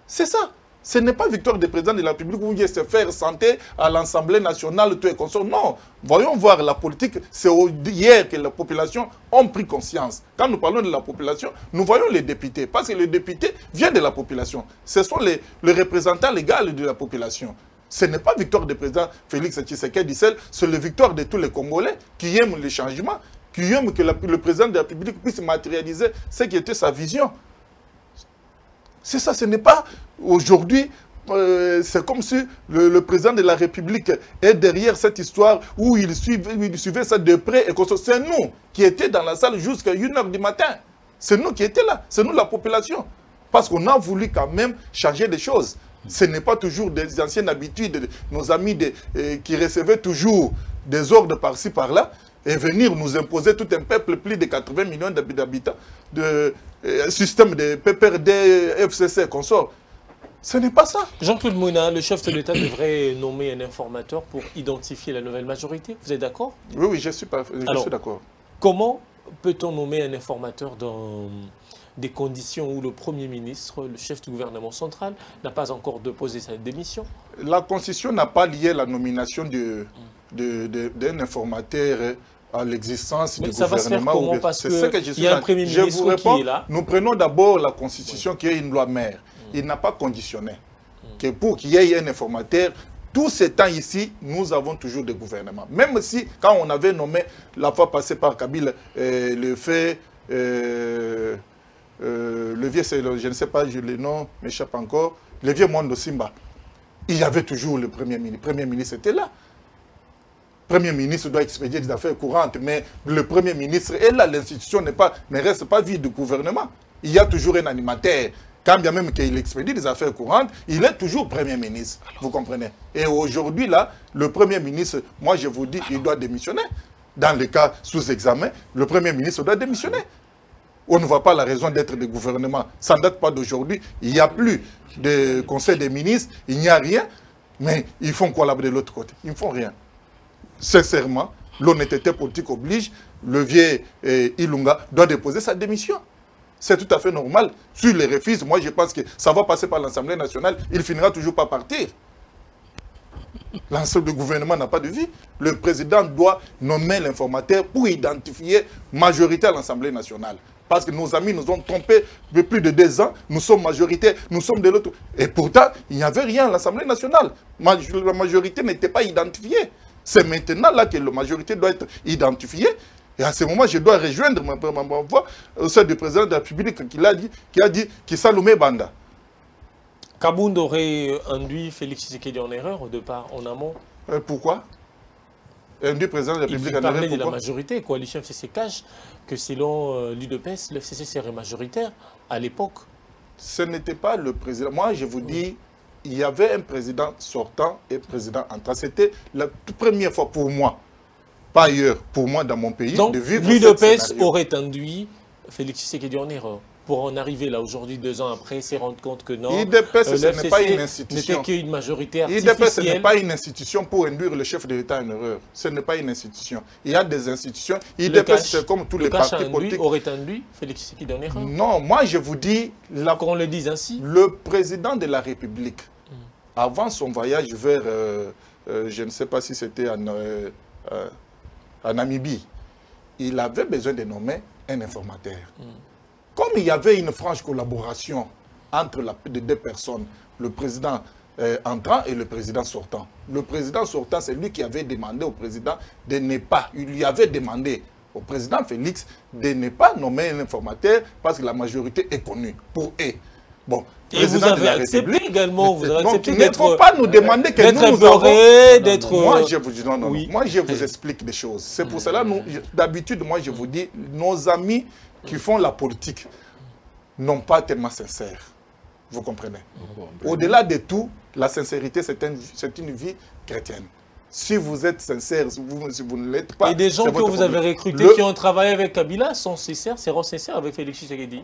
C'est ça. Ce n'est pas victoire du président de la République où il se faire santé à l'Assemblée nationale, tout et consort. Non. Voyons voir la politique. C'est hier que la population a pris conscience. Quand nous parlons de la population, nous voyons les députés. Parce que les députés viennent de la population. Ce sont les représentants légaux de la population. Ce n'est pas victoire du président Félix Tshisekedi seul, c'est la victoire de tous les Congolais qui aiment les changements, qui aiment que le président de la République puisse matérialiser ce qui était sa vision. C'est ça, ce n'est pas aujourd'hui, c'est comme si le président de la République est derrière cette histoire où il suivait ça de près. Et c'est nous qui étions dans la salle jusqu'à 1 h du matin. C'est nous qui étions là, c'est nous la population. Parce qu'on a voulu quand même changer les choses. Ce n'est pas toujours des anciennes habitudes de nos amis qui recevaient toujours des ordres par-ci, par-là, et venir nous imposer tout un peuple, plus de 80 millions d'habitants, de système de PPRD, FCC, consort. Ce n'est pas ça. Jean-Claude Mouna, le chef de l'État devrait nommer un informateur pour identifier la nouvelle majorité. Vous êtes d'accord? Oui, oui, je suis d'accord. Comment peut-on nommer un informateur dans des conditions où le Premier ministre, le chef du gouvernement central, n'a pas encore déposé sa démission? La Constitution n'a pas lié la nomination d'un informateur à l'existence du gouvernement. Ça va se faire comment? Parce qu'il y a un Premier ministre qui est là. Nous prenons d'abord la Constitution qui est une loi mère. Il n'a pas conditionné que pour qu'il y ait un informateur, tout ce temps ici, nous avons toujours des gouvernements. Même si, quand on avait nommé la fois passée par Kabila, le fait... le vieux, je ne sais pas, le nom m'échappe encore, le vieux Mondo Simba, il y avait toujours le Premier ministre. Le Premier ministre était là. Le Premier ministre doit expédier des affaires courantes, mais le Premier ministre est là. L'institution ne reste pas vide du gouvernement. Il y a toujours un animateur. Quand bien même qu'il expédie des affaires courantes, il est toujours Premier ministre. Vous comprenez? Et aujourd'hui, là, le Premier ministre, moi je vous dis, il doit démissionner. Dans le cas sous examen, le Premier ministre doit démissionner. On ne voit pas la raison d'être du gouvernement. Ça ne date pas d'aujourd'hui. Il n'y a plus de conseil des ministres, il n'y a rien. Mais ils font quoi là-bas de l'autre côté? Ils ne font rien. Sincèrement, l'honnêteté politique oblige, le vieux Ilunga doit déposer sa démission. C'est tout à fait normal. S'il les refuse, moi je pense que ça va passer par l'Assemblée nationale, il finira toujours par partir. L'ensemble du gouvernement n'a pas de vie. Le président doit nommer l'informateur pour identifier majorité à l'Assemblée nationale. Parce que nos amis nous ont trompés depuis plus de 2 ans. Nous sommes majoritaires, nous sommes de l'autre. Et pourtant, il n'y avait rien à l'Assemblée nationale. La majorité n'était pas identifiée. C'est maintenant là que la majorité doit être identifiée. Et à ce moment, je dois rejoindre ma voix au sein du président de la République qui a dit qu'il Salomé Banda. Kabound aurait induit Félix Tshisekedi en erreur au départ, en amont. Pourquoi? Induit président de la République en erreur. Il parlait de la majorité, coalition FCC cache que selon l'UDPS, le FCC serait majoritaire à l'époque. Ce n'était pas le président. Moi, je vous dis, il y avait un président sortant et un président entrant. C'était la toute première fois pour moi, pas ailleurs, pour moi dans mon pays, donc, de vivre l'UDPS aurait induit Félix Tshisekedi en erreur. pour en arriver là aujourd'hui, 2 ans après, se rendre compte que non, l'IDPS, ce n'est pas une institution. N'était qu'une majorité artificielle. L'IDPS, ce n'est pas une institution pour induire le chef de l'État en erreur. Ce n'est pas une institution. Il y a des institutions. l'IDPS, c'est comme tous les partis politiques. Aurait induit Félix Tshisekedi en erreur? Non, moi je vous dis... Qu'on le dise ainsi. Le président de la République, avant son voyage vers, je ne sais pas si c'était en Namibie, il avait besoin de nommer un informateur. Comme il y avait une franche collaboration entre les 2 personnes, le président entrant et le président sortant. Le président sortant, c'est lui qui avait demandé au président de ne pas, il lui avait demandé au président Félix de ne pas nommer un informateur parce que la majorité est connue pour eux. Bon, et vous avez accepté également, vous avez accepté donc, il ne faut pas nous demander que nous avons... d'être... Moi, je vous dis, non, oui. Moi, je vous explique des choses. C'est pour cela, d'habitude, moi, je vous dis, nos amis qui font la politique n'ont pas tellement sincère. Vous comprenez? Au-delà de tout, la sincérité, c'est une vie chrétienne. Si vous êtes sincère, si vous ne l'êtes pas... Et des gens que vous avez recrutés qui ont travaillé avec Kabila seront sincères avec Félix Tshisekedi?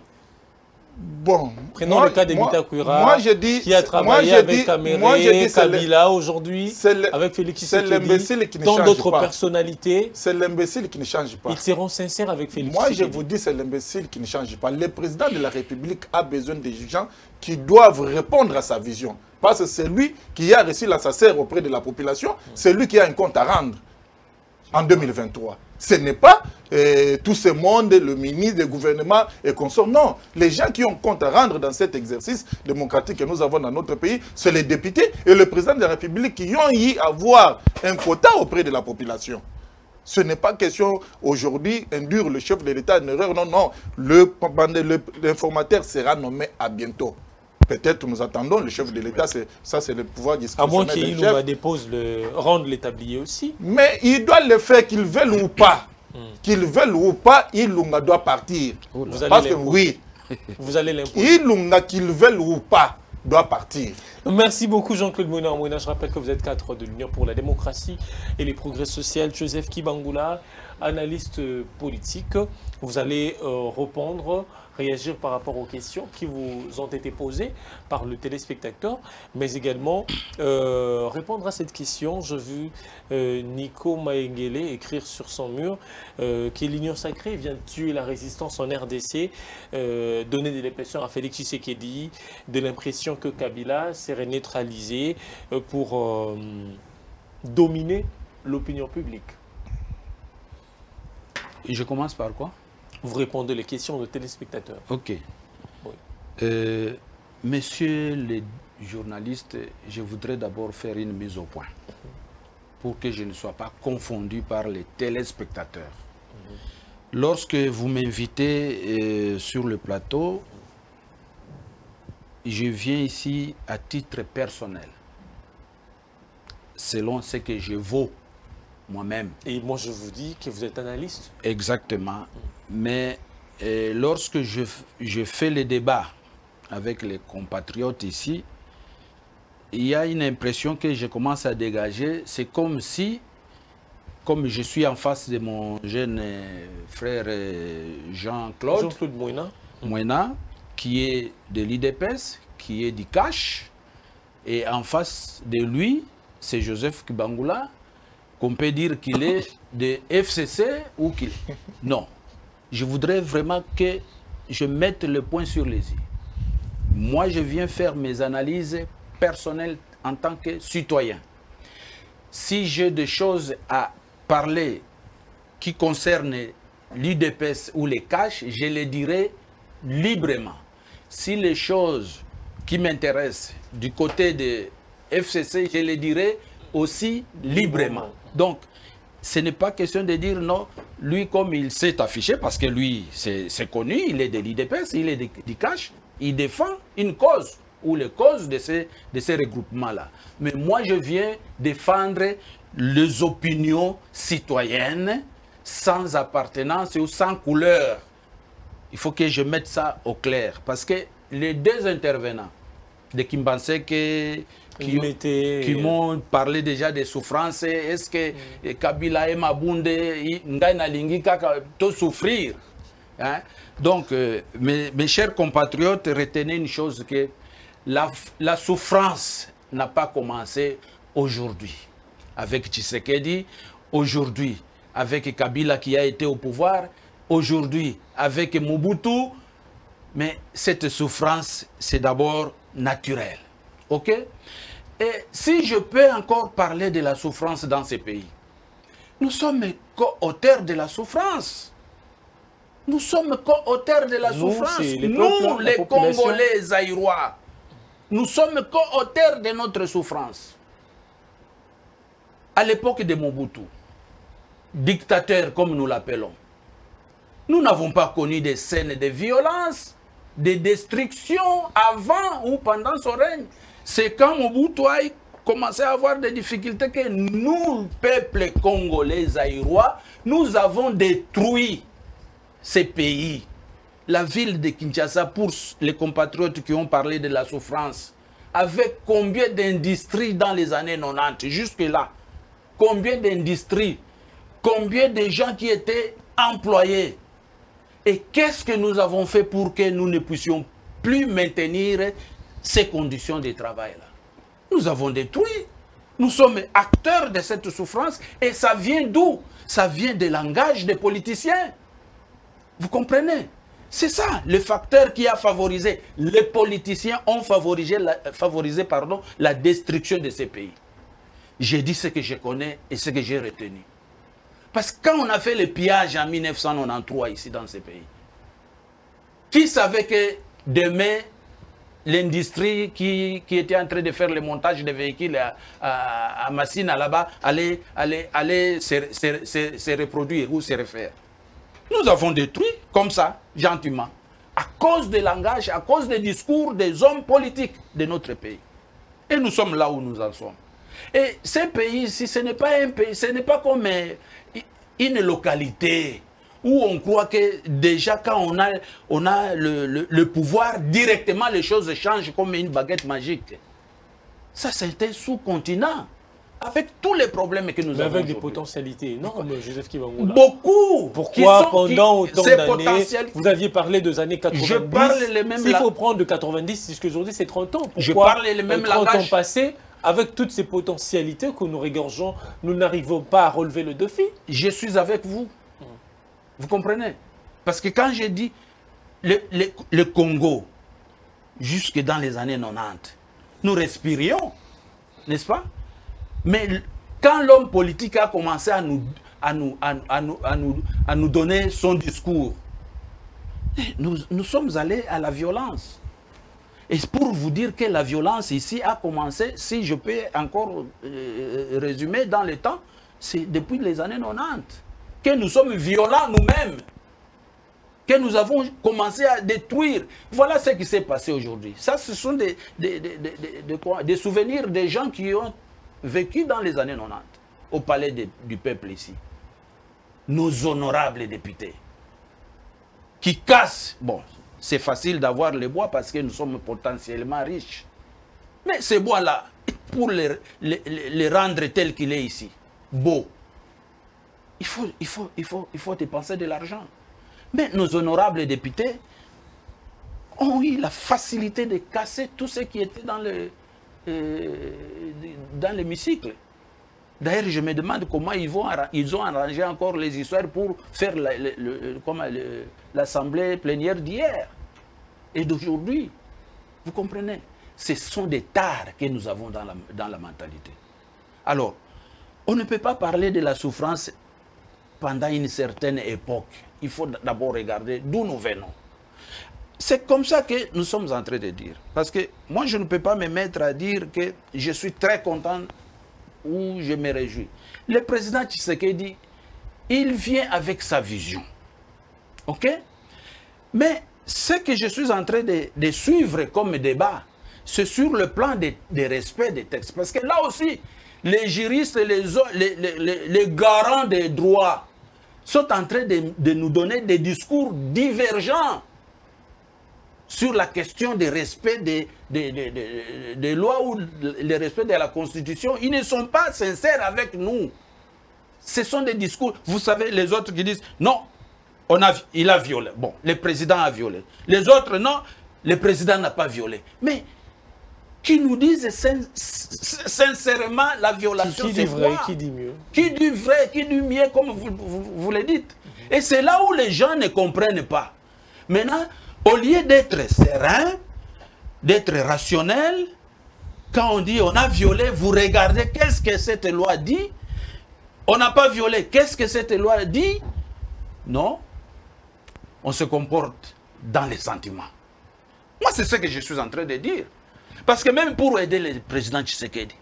Bon, prenons le cas de Mita Kouira, qui a travaillé avec Kamere, Kabila aujourd'hui, avec Félix Tshisekedi, dans d'autres personnalités. C'est l'imbécile qui ne change pas. Ils seront sincères avec Félix Tshisekedi. Moi, je vous dis, c'est l'imbécile qui ne change pas. Le président de la République a besoin de gens qui doivent répondre à sa vision. Parce que c'est lui qui a reçu l'assassin auprès de la population, c'est lui qui a un compte à rendre en 2023. Ce n'est pas tout ce monde, le ministre, le gouvernement et consorts. Non, les gens qui ont compte à rendre dans cet exercice démocratique que nous avons dans notre pays, c'est les députés et le président de la République qui ont eu à avoir un quota auprès de la population. Ce n'est pas question aujourd'hui d'induire le chef de l'État en erreur. Non, non, l'informateur sera nommé à bientôt. Peut-être nous attendons le chef de l'État, ça c'est le pouvoir discrétionnaire. À moins qu'il nous dépose rendre l'établier aussi. Mais il doit le faire, qu'il veuille ou pas. Qu'il veuille ou pas, Ilunga doit partir. Parce que oui, vous allez l'imposer. Ilunga, qu'il veuille ou pas, doit partir. Merci beaucoup Jean-Claude Mouna. Je rappelle que vous êtes cadre de l'Union pour la démocratie et les progrès sociaux. Joseph Kibangula, analyste politique. Vous allez répondre, réagir par rapport aux questions qui vous ont été posées par le téléspectateur, mais également répondre à cette question. J'ai vu Nico Maengele écrire sur son mur que l'Union sacrée vient de tuer la résistance en RDC, donner de l'impression à Félix Tshisekedi, de l'impression que Kabila serait neutralisé pour dominer l'opinion publique. Et je commence par quoi? Vous répondez les questions de téléspectateurs. Ok. Oui. Messieurs les journalistes, je voudrais d'abord faire une mise au point pour que je ne sois pas confondu par les téléspectateurs. Lorsque vous m'invitez sur le plateau, je viens ici à titre personnel, selon ce que je vaux moi-même. Et moi, je vous dis que vous êtes analyste. Exactement. Mais lorsque je fais les débats avec les compatriotes ici, il y a une impression que je commence à dégager. C'est comme si, comme je suis en face de mon jeune frère Jean-Claude Mouna, qui est de l'IDPS, qui est du CACH, et en face de lui, c'est Joseph Kibangula, qu'on peut dire qu'il est de FCC ou qu'il... Non. Je voudrais vraiment que je mette le point sur les i. Moi, je viens faire mes analyses personnelles en tant que citoyen. Si j'ai des choses à parler qui concernent l'IDPS ou les CACH, je les dirai librement. Si les choses qui m'intéressent du côté de FCC, je les dirai aussi librement. Donc, ce n'est pas question de dire non, lui comme il s'est affiché, parce que lui c'est connu, il est de l'IDPS, il est du CACH, il défend une cause, ou les causes de ces regroupements-là. Mais moi je viens défendre les opinions citoyennes, sans appartenance ou sans couleur. Il faut que je mette ça au clair, parce que les deux intervenants de Kimbanseke, qui m'ont parlé déjà des souffrances. Est-ce que Kabila et Mabunde, Ngaina Lingi, tout souffrir? Hein? Donc, mes chers compatriotes, retenez une chose, que la souffrance n'a pas commencé aujourd'hui. Avec Tshisekedi, aujourd'hui, avec Kabila qui a été au pouvoir, aujourd'hui, avec Mobutu. Mais cette souffrance, c'est d'abord naturel. OK? Et si je peux encore parler de la souffrance dans ces pays, nous sommes co-auteurs de la souffrance. Nous sommes co-auteurs de la souffrance. Nous, les Congolais zaïrois, nous sommes co-auteurs de notre souffrance. À l'époque de Mobutu, dictateur comme nous l'appelons, nous n'avons pas connu des scènes de violence, de destruction avant ou pendant son règne. C'est quand Mobutu a commencé à avoir des difficultés que nous, peuple congolais zaïrois, nous avons détruit ces pays. La ville de Kinshasa, pour les compatriotes qui ont parlé de la souffrance, avec combien d'industries dans les années 90, jusque-là, combien d'industries, combien de gens qui étaient employés. Et qu'est-ce que nous avons fait pour que nous ne puissions plus maintenir ces conditions de travail-là? Nous avons détruit. Nous sommes acteurs de cette souffrance. Et ça vient d'où? Ça vient des langages des politiciens. Vous comprenez? C'est ça le facteur qui a favorisé. Les politiciens ont favorisé la destruction de ces pays. J'ai dit ce que je connais et ce que j'ai retenu. Parce que quand on a fait le pillage en 1993 ici dans ces pays, qui savait que demain, l'industrie qui était en train de faire le montage des véhicules à Massina là-bas allait se reproduire ou se refaire? Nous avons détruit comme ça, gentiment, à cause des langages, à cause des discours des hommes politiques de notre pays. Et nous sommes là où nous en sommes. Et ces pays ici, ce n'est pas un pays, ce n'est pas comme une localité où on croit que déjà quand on a le pouvoir, directement les choses changent comme une baguette magique. Ça, c'est un sous-continent. Avec tous les problèmes que nous avons. Avec des potentialités, non, Joseph Kibangula? Beaucoup. Pourquoi pendant autant d'années, vous aviez parlé des années 90? Je parle les mêmes. S'il faut prendre de 90 jusqu'aujourd'hui, c'est 30 ans. Pourquoi je parle les mêmes 30 langages. ans passés, avec toutes ces potentialités que nous regorgeons, nous n'arrivons pas à relever le défi? Je suis avec vous. Vous comprenez? Parce que quand j'ai dit le Congo, jusque dans les années 90, nous respirions, n'est-ce pas? Mais quand l'homme politique a commencé à nous donner son discours, nous sommes allés à la violence. Et pour vous dire que la violence ici a commencé, si je peux encore résumer dans le temps, c'est depuis les années 90 que nous sommes violents nous-mêmes, que nous avons commencé à détruire. Voilà ce qui s'est passé aujourd'hui. Ça, ce sont des souvenirs des gens qui ont vécu dans les années 90, au palais du peuple ici. Nos honorables députés, qui cassent, bon, c'est facile d'avoir les bois parce que nous sommes potentiellement riches. Mais ces bois-là, pour les rendre tels qu'il est ici, beau, il faut dépenser de l'argent. Mais nos honorables députés ont eu la facilité de casser tout ce qui était dans l'hémicycle. D'ailleurs, je me demande comment ils ont arrangé encore les histoires pour faire l'assemblée plénière d'hier et d'aujourd'hui. Vous comprenez? Ce sont des tares que nous avons dans la mentalité. Alors, on ne peut pas parler de la souffrance pendant une certaine époque. Il faut d'abord regarder d'où nous venons. C'est comme ça que nous sommes en train de dire. Parce que moi, je ne peux pas me mettre à dire que je suis très content ou je me réjouis. Le président Tshisekedi, il vient avec sa vision. OK? Mais ce que je suis en train de suivre comme débat, c'est sur le plan de respect des textes. Parce que là aussi, les juristes, les garants des droits sont en train de nous donner des discours divergents sur la question du respect des lois ou le respect de la Constitution. Ils ne sont pas sincères avec nous. Ce sont des discours. Vous savez, les autres qui disent, non, il a violé. Bon, le président a violé. Les autres, non, le président n'a pas violé. Mais qui nous disent sincèrement la violation, qui dit vrai, qui dit mieux. Qui dit vrai, qui dit mieux, comme vous le dites. Et c'est là où les gens ne comprennent pas. Maintenant, au lieu d'être serein, d'être rationnel, quand on dit on a violé, vous regardez qu'est-ce que cette loi dit. On n'a pas violé, qu'est-ce que cette loi dit? Non, on se comporte dans les sentiments. Moi, c'est ce que je suis en train de dire. Parce que même pour aider le président Tshisekedi,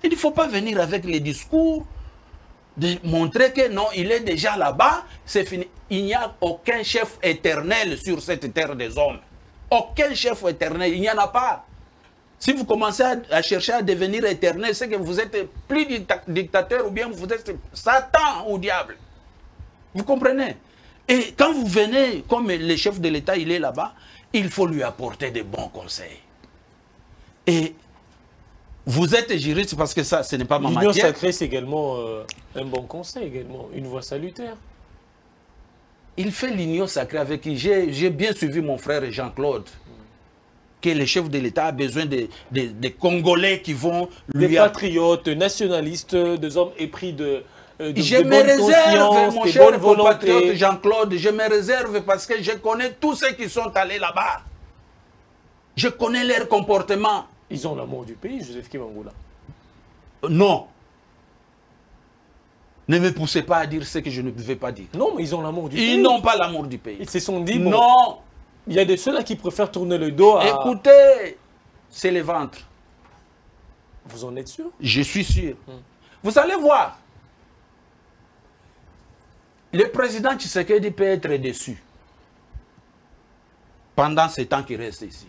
il ne faut pas venir avec les discours de montrer que non, il est déjà là-bas, c'est fini. Il n'y a aucun chef éternel sur cette terre des hommes. Aucun chef éternel, il n'y en a pas. Si vous commencez à chercher à devenir éternel, c'est que vous êtes plus dictateur ou bien vous êtes Satan ou diable. Vous comprenez? Et quand vous venez, comme le chef de l'État, il est là-bas, il faut lui apporter des bons conseils. Et vous êtes juriste parce que ça, ce n'est pas ma matière. L'union sacrée, c'est également un bon conseil, également, une voie salutaire. Il fait l'union sacrée avec qui? J'ai bien suivi mon frère Jean-Claude, que le chef de l'État a besoin des Congolais qui vont lui... Des patriotes, nationalistes, des hommes épris de je me réserve, mon cher compatriote Jean-Claude, je me réserve parce que je connais tous ceux qui sont allés là-bas. Je connais leur comportement. Ils ont l'amour du pays, Joseph Kimangula. Non. Ne me poussez pas à dire ce que je ne pouvais pas dire. Non, mais ils ont l'amour du pays. Ils n'ont pas l'amour du pays. Ils se sont dit, bon, non. Il y a de ceux-là qui préfèrent tourner le dos à... Écoutez, c'est le ventre. Vous en êtes sûr? Je suis sûr. Vous allez voir. Le président Tshisekedi peut être déçu pendant ce temps qu'il reste ici.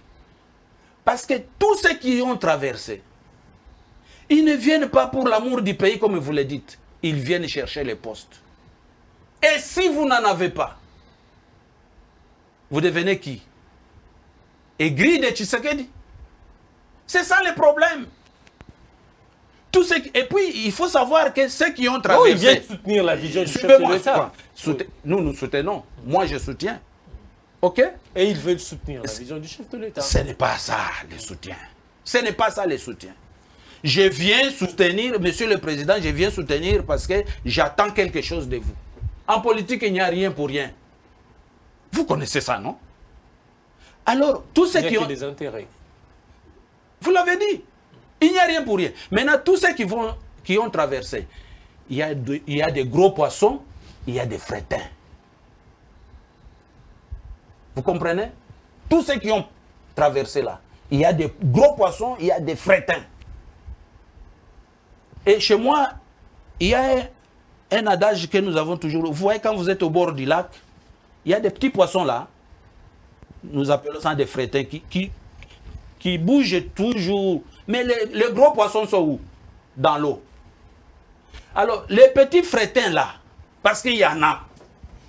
Parce que tous ceux qui ont traversé, ils ne viennent pas pour l'amour du pays comme vous le dites. Ils viennent chercher les postes. Et si vous n'en avez pas, vous devenez qui? Aigri de Tshisekedi. C'est ça le problème. Tous ceux qui... Et puis, il faut savoir que ceux qui ont traversé... Non, ils viennent soutenir la vision du chef de l'État. Nous, nous soutenons. Moi, je soutiens. OK? Et ils veulent soutenir la vision du chef de l'État. Ce n'est pas ça, le soutien. Ce n'est pas ça, le soutien. Je viens soutenir, Monsieur le Président, je viens soutenir parce que j'attends quelque chose de vous. En politique, il n'y a rien pour rien. Vous connaissez ça, non? Alors, tous ceux qui ont... des intérêts. Vous l'avez dit. Il n'y a rien pour rien. Maintenant, tous ceux qui ont traversé, il y a des gros poissons, il y a des frétins. Vous comprenez? Tous ceux qui ont traversé là, il y a des gros poissons, il y a des frétins. Et chez moi, il y a un adage que nous avons toujours. Vous voyez, quand vous êtes au bord du lac, il y a des petits poissons là. Nous appelons ça des frétins qui bougent toujours. Mais les gros poissons sont où? Dans l'eau. Alors, les petits frétins là, parce qu'il y en a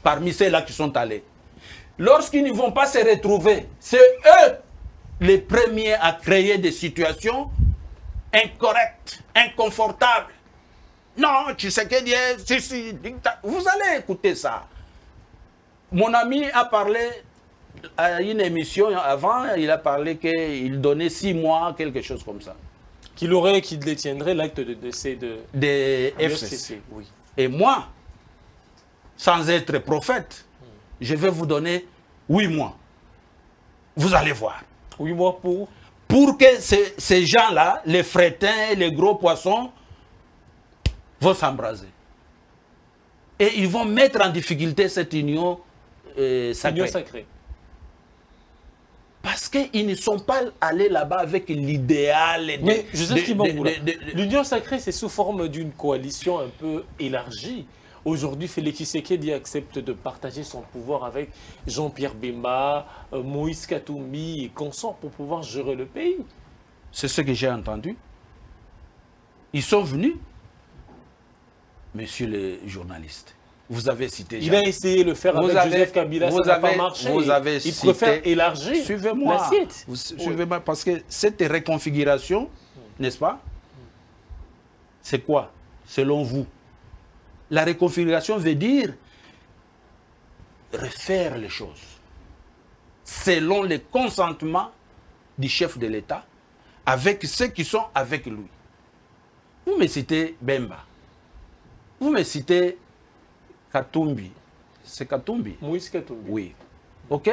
parmi ceux-là qui sont allés, lorsqu'ils ne vont pas se retrouver, c'est eux les premiers à créer des situations incorrectes, inconfortables. Non, tu sais que vous allez écouter ça. Mon ami a parlé à une émission avant, il a parlé qu'il donnait 6 mois, quelque chose comme ça. Qu'il détiendrait l'acte de décès de FCC. Oui. Et moi, sans être prophète, je vais vous donner 8 mois. Vous allez voir. 8 mois pour? Pour que ces gens-là, les frétins, les gros poissons, vont s'embraser. Et ils vont mettre en difficulté cette union sacrée. Union sacrée. Parce qu'ils ne sont pas allés là-bas avec l'idéal. Mais Joseph Kimangula, l'union sacrée, c'est sous forme d'une coalition un peu élargie. Aujourd'hui, Félix Tshisekedi accepte de partager son pouvoir avec Jean-Pierre Bemba, Moïse Katumbi et consorts pour pouvoir gérer le pays. C'est ce que j'ai entendu. Ils sont venus, monsieur le journaliste. Vous avez cité... Il a essayé de le faire avec Joseph Kabila, ça n'a pas marché. Il préfère élargir l'assiette. Suivez-moi, parce que cette réconfiguration, n'est-ce pas? C'est quoi, selon vous? La réconfiguration veut dire refaire les choses selon le consentement du chef de l'État avec ceux qui sont avec lui. Vous me citez Bemba. Vous me citez Katumbi. C'est Katumbi? Moïse Katumbi. Oui. OK?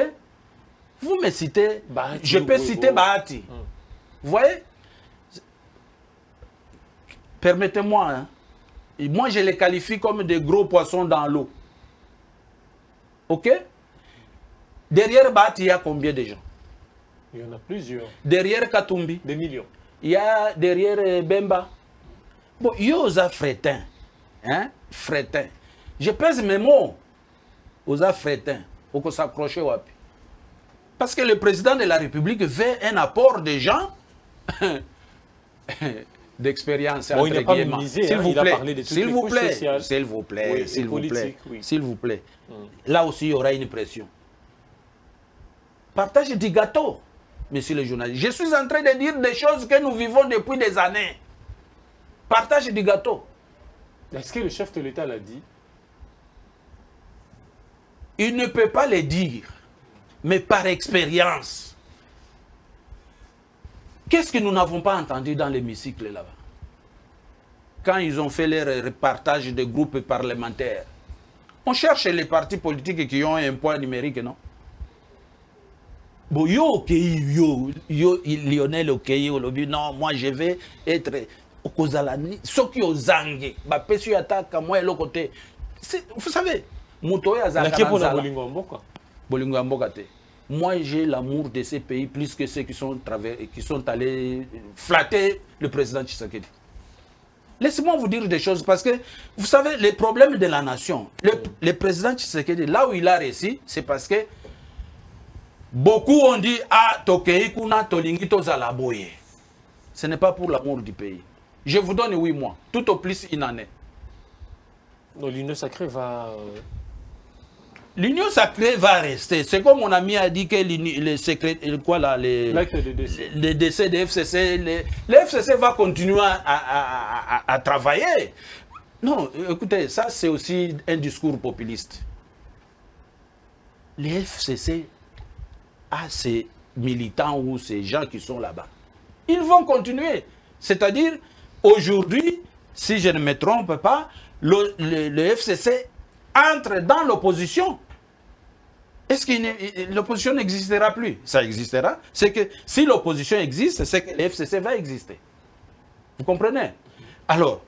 Vous me citez... Bahati, je peux citer Bahati. Vous voyez? Permettez-moi, hein. Moi, je les qualifie comme des gros poissons dans l'eau. OK? Derrière Bahati, il y a combien de gens? Il y en a plusieurs. Derrière Katumbi? Des millions. Il y a derrière Bemba. Bon, il y a aux Afrétins. Hein? Frétins. Je pèse mes mots aux Afrétins pour qu'on s'accroche au appui. Parce que le président de la République veut un apport de gens d'expérience. Bon, il n'a pas minimisé, s'il vous plaît, s'il vous plaît, s'il vous plaît, oui, s'il vous plaît, oui. s'il vous plaît. Là aussi, il y aura une pression. Partage du gâteau, monsieur le journaliste. Je suis en train de dire des choses que nous vivons depuis des années. Partage du gâteau. Est-ce que le chef de l'État l'a dit? Il ne peut pas le dire, mais par expérience. Qu'est-ce que nous n'avons pas entendu dans l'hémicycle là-bas? Quand ils ont fait leur repartage de groupes parlementaires. On cherche les partis politiques qui ont un poids numérique, non? Bon, Lionel Okei, non, moi je vais être Okozalani, ceux qui ont zangé, côté. Vous savez, moi j'ai l'amour de ces pays plus que ceux qui sont allés flatter le président Tshisekedi. Laissez-moi vous dire des choses parce que vous savez, les problèmes de la nation, le président Tshisekedi, là où il a réussi, c'est parce que beaucoup ont dit ah tokei kuna tolingi tozala boye. Ce n'est pas pour l'amour du pays. Je vous donne 8 mois, tout au plus une année. L'union sacrée va... L'union sacrée va rester. C'est comme mon ami a dit que les secrets, quoi là, les décès de FCC, le FCC va continuer à travailler. Non, écoutez, ça c'est aussi un discours populiste. Les FCC a ces militants ou ces gens qui sont là-bas. Ils vont continuer. C'est-à-dire, aujourd'hui, si je ne me trompe pas, le FCC entre dans l'opposition. Est-ce que l'opposition n'existera plus? Ça existera. C'est que si l'opposition existe, c'est que le FCC va exister. Vous comprenez? Alors,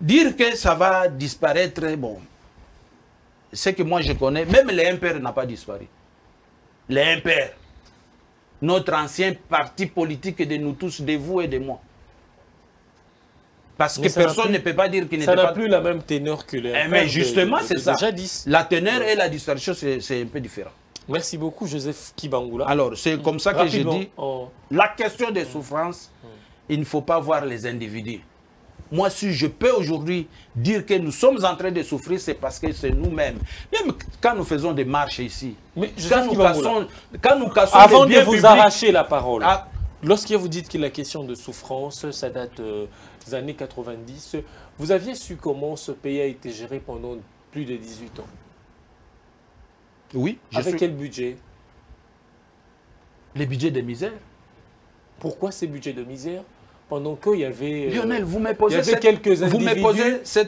dire que ça va disparaître, bon, c'est que moi je connais, même le MPR n'a pas disparu. Le MPR, notre ancien parti politique de nous tous, de vous et de moi. Parce que personne ne peut pas dire qu'il n'était pas... Ça n'a plus la même teneur que le MPR. Mais justement, c'est ça. Jadis. La teneur et la disparition, c'est un peu différent. Merci beaucoup, Joseph Kibangula. Alors, c'est comme ça que je dis, la question des souffrances, il ne faut pas voir les individus. Moi, si je peux aujourd'hui dire que nous sommes en train de souffrir, c'est parce que c'est nous-mêmes. Même quand nous faisons des marches ici, quand nous cassons avant les biens de vous publics, arracher la parole, ah, lorsque vous dites que la question de souffrance, ça date des années 90, vous aviez su comment ce pays a été géré pendant plus de 18 ans? Oui. Avec quel budget? Les budgets de misère. Pourquoi ces budgets de misère? Pendant qu'il y avait, Lionel, vous me posez cette question.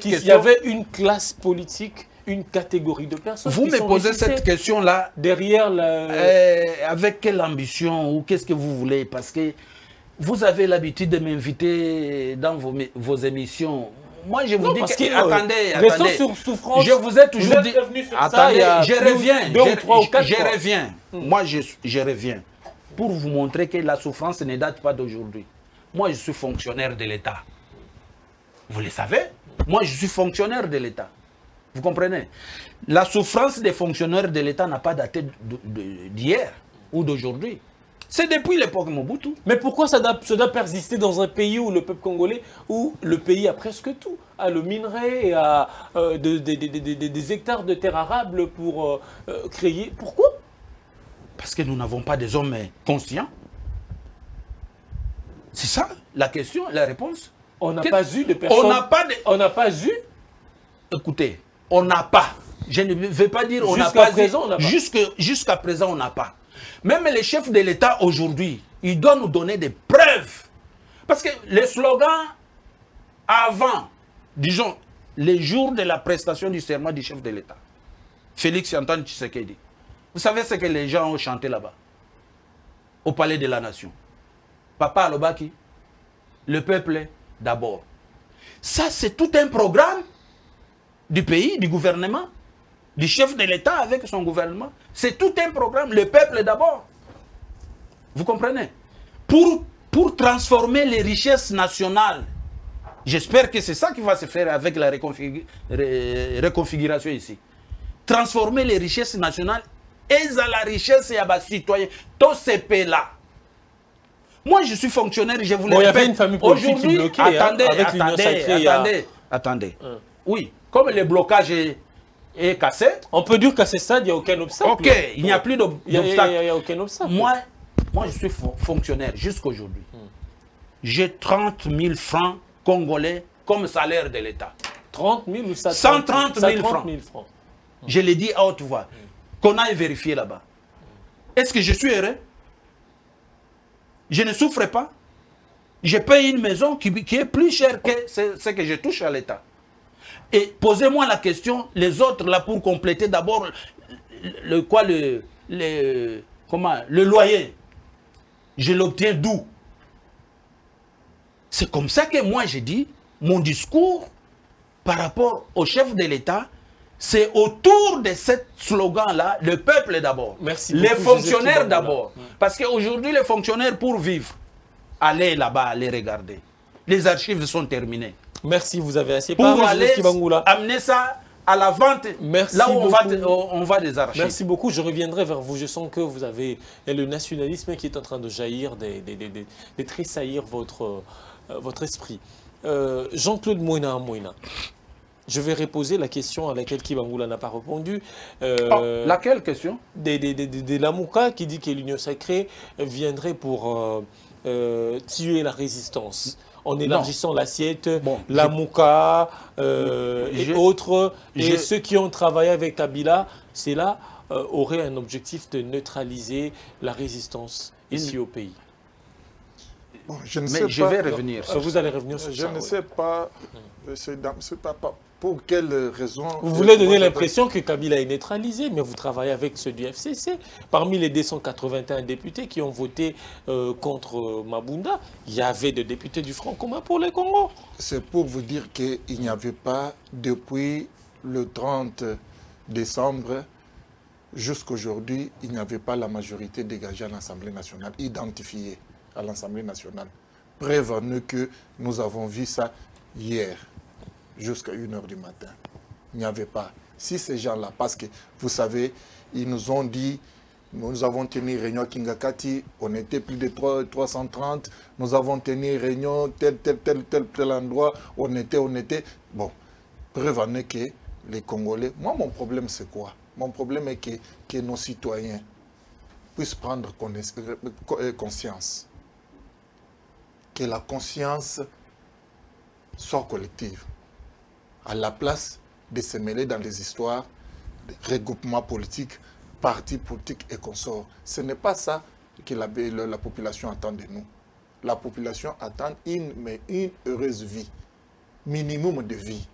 Il y avait une classe politique, une catégorie de personnes. Vous me posez cette question-là derrière la... avec quelle ambition ou qu'est-ce que vous voulez? Parce que vous avez l'habitude de m'inviter dans vos émissions. Moi, je vous dis que... Attendez. Sur souffrance, je vous ai toujours dit... Attendez, je reviens. Moi, je reviens. Pour vous montrer que la souffrance ne date pas d'aujourd'hui. Moi, je suis fonctionnaire de l'État. Vous le savez? Moi, je suis fonctionnaire de l'État. Vous comprenez? La souffrance des fonctionnaires de l'État n'a pas daté d'hier ou d'aujourd'hui. C'est depuis l'époque Mobutu. Mais pourquoi ça doit persister dans un pays où le peuple congolais, où le pays a presque tout, a le minerai, a des hectares de terres arables pour créer? Pourquoi? Parce que nous n'avons pas des hommes conscients. C'est ça la question, la réponse. On n'a pas eu de personnes. On n'a pas eu. Écoutez, on n'a pas Je ne vais pas dire on n'a Jusqu'à pas. présent, on n'a pas. Jusqu'à présent, on n'a pas. Même les chefs de l'État aujourd'hui, ils doivent nous donner des preuves. Parce que les slogans avant, disons, les jours de la prestation du serment du chef de l'État, Félix Antoine Tshisekedi, vous savez ce que les gens ont chanté là-bas, au Palais de la Nation. Papa Alobaki, le peuple d'abord. Ça, c'est tout un programme du pays, du gouvernement, du chef de l'État avec son gouvernement. C'est tout un programme, le peuple d'abord. Vous comprenez? Pour transformer les richesses nationales. J'espère que c'est ça qui va se faire avec la reconfiguration ici. Transformer les richesses nationales et à la richesse et à la citoyen. Tous ces pays-là. Moi, je suis fonctionnaire, je vous le répète. Il y avait une famille politique qui bloquait, attendez. Oui, comme le blocage est cassé. On peut dire qu'à ce stade, il n'y a aucun obstacle. Ok, il n'y a plus d'obstacle. Il n'y a aucun obstacle. Moi, je suis fonctionnaire jusqu'aujourd'hui. J'ai 30 000 francs congolais comme salaire de l'État. 30 000 ou ça 130 000 francs. Je l'ai dit à haute voix. Qu'on aille vérifier là-bas. Est-ce que je suis heureux? Je ne souffre pas. Je paye une maison qui est plus chère que ce que je touche à l'État. Et posez-moi la question, les autres là pour compléter d'abord le loyer. Je l'obtiens d'où? C'est comme ça que moi j'ai dit, mon discours par rapport au chef de l'État, c'est autour de ce slogan-là, le peuple d'abord. Les fonctionnaires d'abord. Parce qu'aujourd'hui, les fonctionnaires, pour vivre, allez là-bas, allez regarder. Les archives sont terminées. Merci, vous avez assez parlé. Pour aller amener ça à la vente, merci là où on va des archives. Merci beaucoup, je reviendrai vers vous. Je sens que vous avez le nationalisme qui est en train de jaillir, de tressaillir votre esprit. Jean-Claude Moïna. Je vais reposer la question à laquelle Kibangula n'a pas répondu. Laquelle question? De Lamouka qui dit que l'Union sacrée viendrait pour tuer la résistance. En élargissant l'assiette, Lamouka et autres. Et ceux qui ont travaillé avec Kabila, c'est là, auraient un objectif de neutraliser la résistance ici au pays. Bon, je ne sais je vais revenir. Vous allez revenir sur ça. Je ne sais pas, pour quelle raison... Vous voulez donner l'impression que Kabila est neutralisé, mais vous travaillez avec ceux du FCC. Parmi les 281 députés qui ont voté contre Mabunda, il y avait des députés du Front commun pour le Congo. C'est pour vous dire qu'il n'y avait pas, depuis le 30 décembre jusqu'à aujourd'hui, il n'y avait pas la majorité dégagée à l'Assemblée nationale, identifiée à l'Assemblée nationale. Preuve en est que nous avons vu ça hier, jusqu'à 1h du matin. Il n'y avait pas. Si ces gens-là, parce que vous savez, ils nous ont dit, nous avons tenu réunion à Kingakati, on était plus de 330, nous avons tenu réunion tel endroit, on était. Bon, preuve en est que les Congolais, moi mon problème c'est quoi? Mon problème est que nos citoyens puissent prendre conscience. Que la conscience soit collective, à la place de se mêler dans les histoires, de regroupements politiques, partis politiques et consorts. Ce n'est pas ça que la population attend de nous. La population attend une heureuse vie, minimum de vie,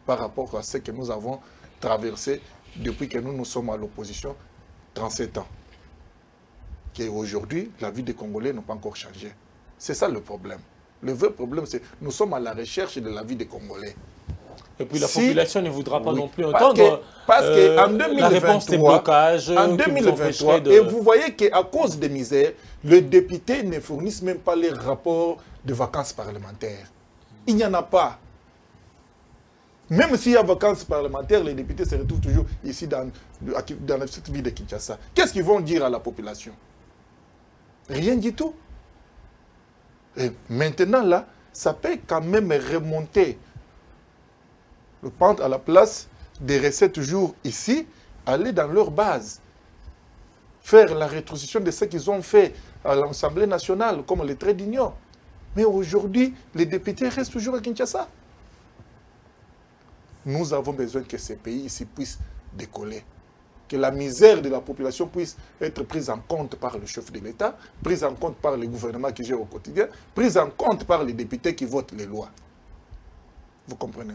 par rapport à ce que nous avons traversé depuis que nous sommes à l'opposition, 37 ans. Qu'aujourd'hui, la vie des Congolais n'a pas encore changé. C'est ça le problème. Le vrai problème, c'est que nous sommes à la recherche de la vie des Congolais. Et puis la population ne voudra pas non plus entendre parce qu'en 2023, la réponse des blocages. En 2023, et vous voyez qu'à cause des misères, les députés ne fournissent même pas les rapports de vacances parlementaires. Il n'y en a pas. Même s'il y a vacances parlementaires, les députés se retrouvent toujours ici dans cette ville de Kinshasa. Qu'est-ce qu'ils vont dire à la population? Rien du tout. Et maintenant, là, ça peut quand même remonter le pente à la place des rester toujours ici, aller dans leur base, faire la rétrocession de ce qu'ils ont fait à l'Assemblée nationale, comme les traits d'union. Mais aujourd'hui, les députés restent toujours à Kinshasa. Nous avons besoin que ces pays ici puissent décoller. Que la misère de la population puisse être prise en compte par le chef de l'État, prise en compte par les gouvernements qui gèrent au quotidien, prise en compte par les députés qui votent les lois. Vous comprenez?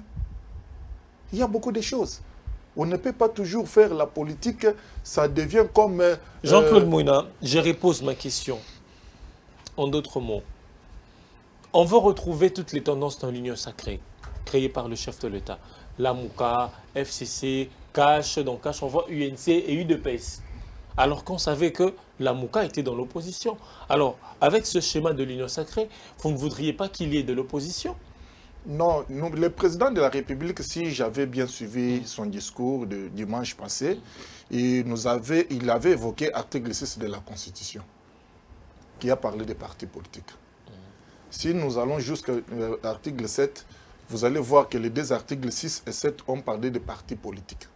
Il y a beaucoup de choses. On ne peut pas toujours faire la politique, ça devient comme... Jean-Claude Mouina, je repose ma question. En d'autres mots, on veut retrouver toutes les tendances dans l'Union sacrée, créée par le chef de l'État. La Mouka, FCC, Cash, donc Cash, on voit UNC et UDPS. Alors qu'on savait que la Mouka était dans l'opposition. Alors, avec ce schéma de l'Union sacrée, vous ne voudriez pas qu'il y ait de l'opposition? Non, le président de la République, si j'avais bien suivi son discours de dimanche passé, il avait évoqué l'article 6 de la Constitution, qui a parlé des partis politiques. Si nous allons jusqu'à l'article 7, vous allez voir que les deux articles 6 et 7 ont parlé de partis politiques.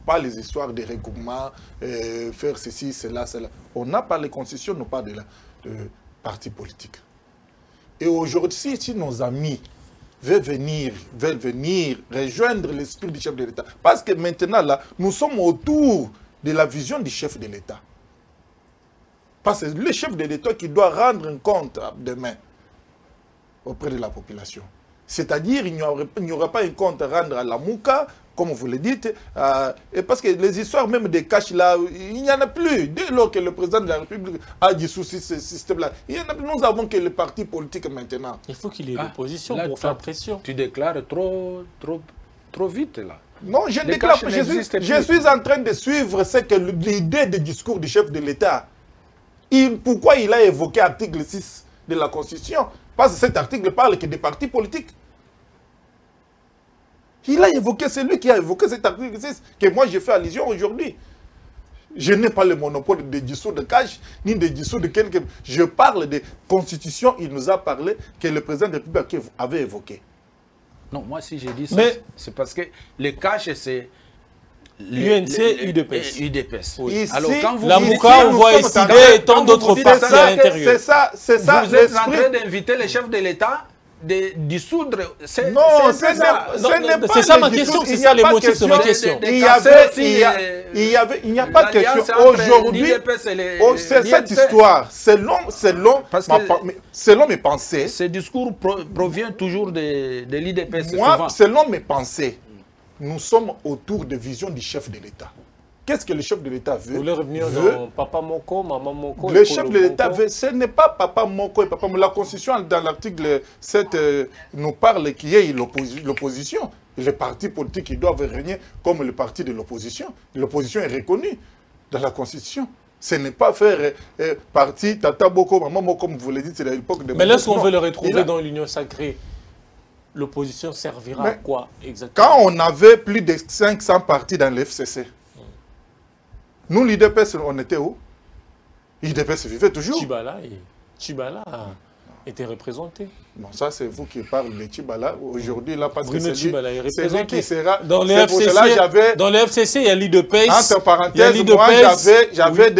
Pas les histoires de regroupements, faire ceci, cela, cela. On n'a pas les constitutions, nous parle de partis politiques. Et aujourd'hui, si nos amis veulent venir rejoindre l'esprit du chef de l'État, parce que maintenant, là, nous sommes autour de la vision du chef de l'État. Parce que c'est le chef de l'État qui doit rendre un compte demain auprès de la population. C'est-à-dire qu'il n'y aura pas un compte à rendre à la Mouka, comme vous le dites, et parce que les histoires même des cash là, il n'y en a plus. Dès lors que le président de la République a dissous ce système-là, il y en a plus. Nous avons que les partis politiques maintenant. Il faut qu'il y ait l'opposition pour faire pression. Tu déclares trop vite là. Non, je déclare. Je suis en train de suivre l'idée du discours du chef de l'État. Pourquoi il a évoqué l'article 6 de la Constitution? Parce que cet article parle que des partis politiques. Il a évoqué, c'est lui qui a évoqué cet article 6 que moi j'ai fait allusion aujourd'hui. Je n'ai pas le monopole de dissous de cash, ni de dissous de quelqu'un. Je parle de constitution, il nous a parlé que le président de la République avait évoqué. Non, moi si j'ai dit ça, c'est parce que le cash c'est... l'UNC et UDPS. Oui. Ici, alors, quand la Mouka, on voit ici et tant d'autres partis à l'intérieur. C'est ça. Vous êtes en train d'inviter le chef de l'État de dissoudre. Non, c'est ça ma question, c'est ça les motifs de ma question. Il n'y a pas de question. Aujourd'hui, c'est cette histoire. Selon mes pensées. Ce discours provient toujours de l'IDPS. Moi, selon mes pensées, nous sommes autour de vision du chef de l'État. Qu'est-ce que le chef de l'État veut? Vous voulez revenir dans Papa Moko, Maman Moko? Le chef de l'État veut, ce n'est pas Papa Moko et Papa Moko. La Constitution, dans l'article 7, nous parle qu'il y ait l'opposition. Les partis politiques qui doivent régner comme le parti de l'opposition. L'opposition est reconnue dans la Constitution. Ce n'est pas faire parti Tata Boko, Maman Moko, comme vous l'avez dit, c'est à l'époque de... Mais lorsqu'on veut le retrouver dans l'Union sacrée, l'opposition servira à quoi exactement? Quand on avait plus de 500 partis dans l'FCC, nous, l'IDPS, on était où? L'IDPS vivait toujours. Chibala était représenté. Non, ça c'est vous qui parlez de Chibala. Aujourd'hui, là, parce Bruno que Chibala est c'est lui représenté. qui sera... Dans les FCC, il y a l'IDPS. Entre parenthèses,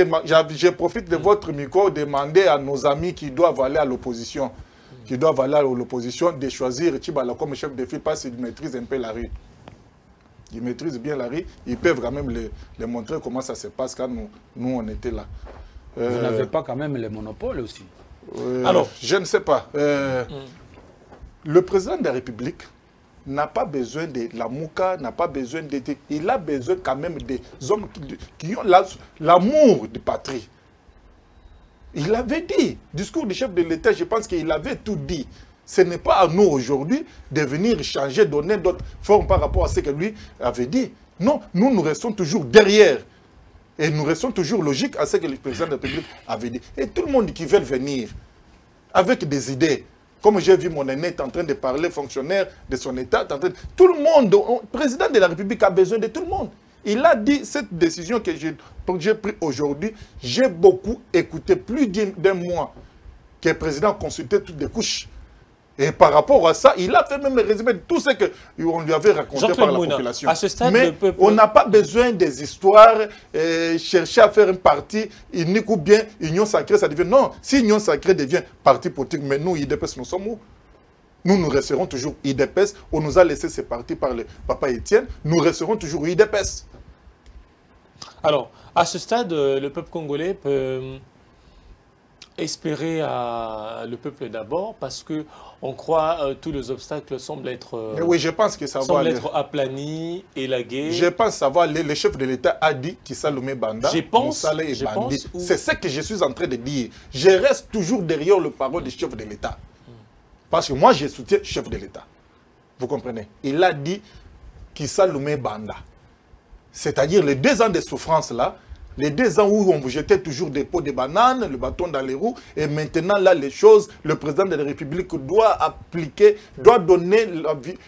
moi, je profite de votre micro, demander à nos amis qui doivent aller à l'opposition, de choisir Chibala comme chef de file parce qu'ils maîtrisent un peu la rue. Ils maîtrisent bien la rue, ils peuvent quand même les montrer comment ça se passe quand nous on était là. Vous n'avez pas quand même le monopole aussi? Alors, je ne sais pas. Le président de la République n'a pas besoin de la Mouka, n'a pas besoin de... Il a besoin quand même des hommes qui ont l'amour de patrie. Il avait dit, discours du chef de l'État, je pense qu'il avait tout dit. Ce n'est pas à nous aujourd'hui de venir changer, donner d'autres formes par rapport à ce que lui avait dit. Non, nous restons toujours derrière. Et nous restons toujours logiques à ce que le président de la République avait dit. Et tout le monde qui veut venir avec des idées, comme j'ai vu mon aîné en train de parler, fonctionnaire de son État, tout le monde, le président de la République a besoin de tout le monde. Il a dit cette décision que j'ai prise aujourd'hui, j'ai beaucoup écouté, plus d'un mois, que le président consultait toutes les couches. Et par rapport à ça, il a fait même le résumé de tout ce qu'on lui avait raconté par la population. À ce stade, mais on n'a pas besoin des histoires, chercher à faire un parti unique ou bien Union Sacrée, ça devient... Non, si Union Sacrée devient parti politique, mais nous, IDPS, nous sommes où? Nous resterons toujours UDPS. On nous a laissé ces partis par le papa Étienne. Nous resterons toujours UDPS. Alors, à ce stade, le peuple congolais peut espérer à le peuple d'abord parce que on croit tous les obstacles semblent être, oui, je pense que ça va être aplanis, élagués. Je pense que ça va aller. Le chef de l'État a dit Salomé Banda, c'est ce que je suis en train de dire. Je reste toujours derrière le parole du chef de l'État. Parce que moi, je soutiens le chef de l'État. Vous comprenez? Il a dit Salomé Banda. C'est-à-dire les 2 ans de souffrance là, les 2 ans où on vous jetait toujours des pots de bananes, le bâton dans les roues, et maintenant là les choses, le président de la République doit appliquer, doit donner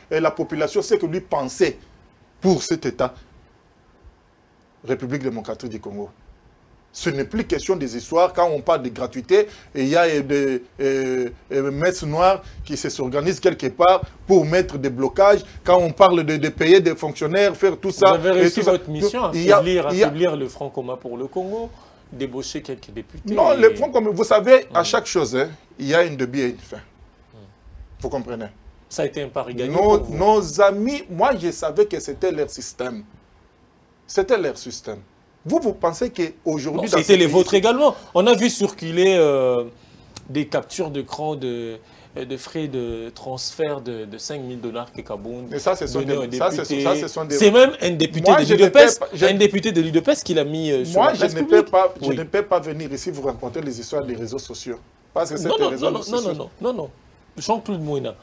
la population ce que lui pensait pour cet État. République démocratique du Congo. Ce n'est plus question des histoires. Quand on parle de gratuité, il y a des messes noires qui s'organisent quelque part pour mettre des blocages. Quand on parle de payer des fonctionnaires, faire tout ça... Vous avez réussi votre mission, affaiblir le Front commun pour le Congo, débaucher quelques députés. Non, le Front commun, vous savez, à chaque chose, hein, il y a une début et une fin. Vous comprenez? Ça a été un pari gagné nos amis, moi je savais que c'était leur système. C'était leur système. Vous pensez qu'aujourd'hui... C'était les vôtres également. On a vu circuler des captures d'écran de frais de transfert de 5 000 $ que Kaboun. Mais ça, ce sont des... C'est même un député de l'UDPS qui l'a mis sur la place publique. Je ne peux pas venir ici vous raconter les histoires des réseaux sociaux. Parce que non. Jean-Claude Moïna,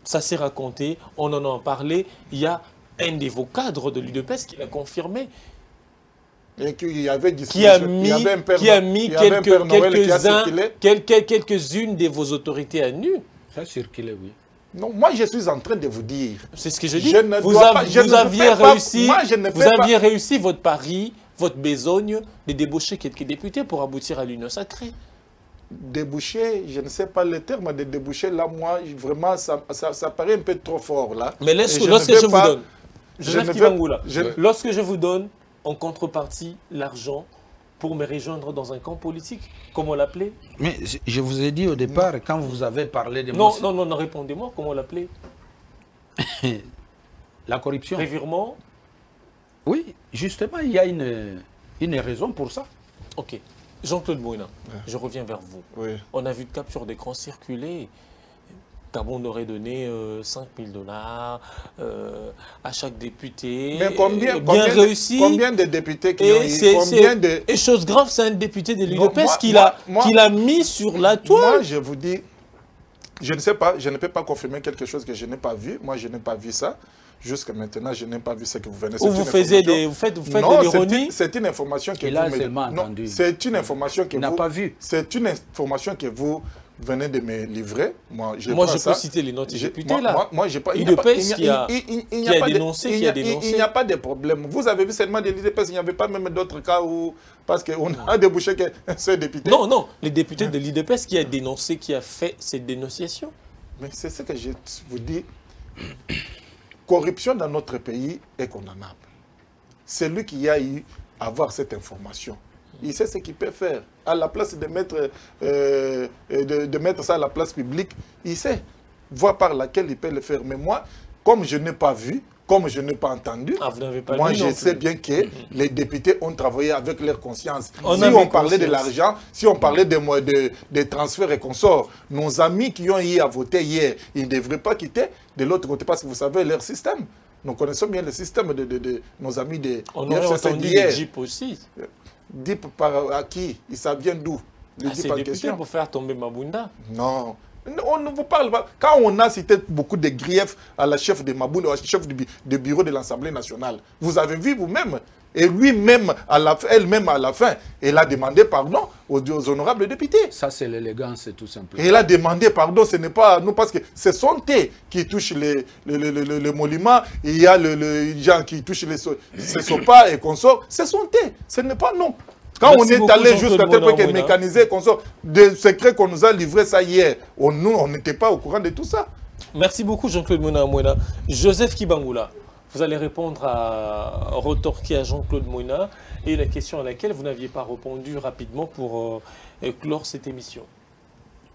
ça s'est raconté, on en a parlé. Il y a un de vos cadres de l'UDPS qui l'a confirmé. Et qu'il y avait qui a mis quelques-unes de vos autorités à nu. Ça a circulé, oui. Non, moi je suis en train de vous dire. C'est ce que je dis. Vous aviez réussi votre pari, votre besogne de débaucher quelques députés pour aboutir à l'union sacrée. Déboucher, je ne sais pas le terme de déboucher, là, moi, vraiment, ça paraît un peu trop fort, là. Mais lorsque je vous donne, en contrepartie, l'argent pour me rejoindre dans un camp politique, comment l'appeler? Mais je vous ai dit au départ, quand vous avez parlé de... Non, répondez-moi, comment l'appeler? La corruption. Revirement? Oui, justement, il y a une raison pour ça. Ok. Jean-Claude Moïna, je reviens vers vous. Oui. On a vu de capture d'écran circuler. Gabon aurait donné 5 000 $ à chaque député. Mais combien de députés qui ont eu Et chose grave, c'est un député de l'UDPS qui l'a mis sur la toile. Moi, je vous dis, je ne sais pas, je ne peux pas confirmer quelque chose que je n'ai pas vu. Moi, je n'ai pas vu ça. Jusqu'à maintenant, je n'ai pas vu ce que vous venez de dire. Vous faites de l'ironie. C'est une information que vous... C'est une information que vous... n'a pas vu. C'est une information que vous venez de me livrer. Moi, je peux citer les notes des députés, là. Moi, j'ai pas... l'UDPS qui a dénoncé. Il n'y a pas de problème. Vous avez vu seulement de l'UDPS, il n'y avait pas même d'autres cas où... Parce qu'on a débouché qu'un seul député. Non, les députés de l'UDPS qui a dénoncé, qui a fait cette dénonciation. Mais c'est ce que je vous dis. Corruption dans notre pays est condamnable. C'est lui qui a eu à avoir cette information. Il sait ce qu'il peut faire. À la place de mettre ça à la place publique, il sait. Voie par laquelle il peut le faire. Mais moi, comme je n'ai pas vu, comme je n'ai pas entendu, moi je sais bien que les députés ont travaillé avec leur conscience. Si on parlait de l'argent, si on parlait des transferts et consorts, nos amis qui ont eu à voter hier, ils ne devraient pas quitter de l'autre côté parce que vous savez leur système. Nous connaissons bien le système de nos amis de on aurait entendu le DIP aussi. DIP à qui? Ça vient d'où? C'est député pour faire tomber Mabunda. Non. On ne vous parle pas. Quand on a cité beaucoup de griefs à la chef de Mabunda, au chef du bureau de l'Assemblée nationale, vous avez vu vous-même. Et lui-même, elle-même à la fin, elle a demandé pardon aux honorables députés. Ça, c'est l'élégance, tout simplement. Et elle a demandé pardon, ce n'est pas nous, parce que c'est son thé qui touche le monument, il y a les gens qui touchent les sopas et consorts, c'est son thé, ce n'est pas nous. Quand on est allé jusqu'à tel point que mécaniser, des secrets qu'on nous a livrés ça hier, on n'était pas au courant de tout ça. Merci beaucoup Jean-Claude Moïna. Joseph Kibangula, vous allez répondre retorquer à Jean-Claude Moïna et la question à laquelle vous n'aviez pas répondu rapidement pour clore cette émission.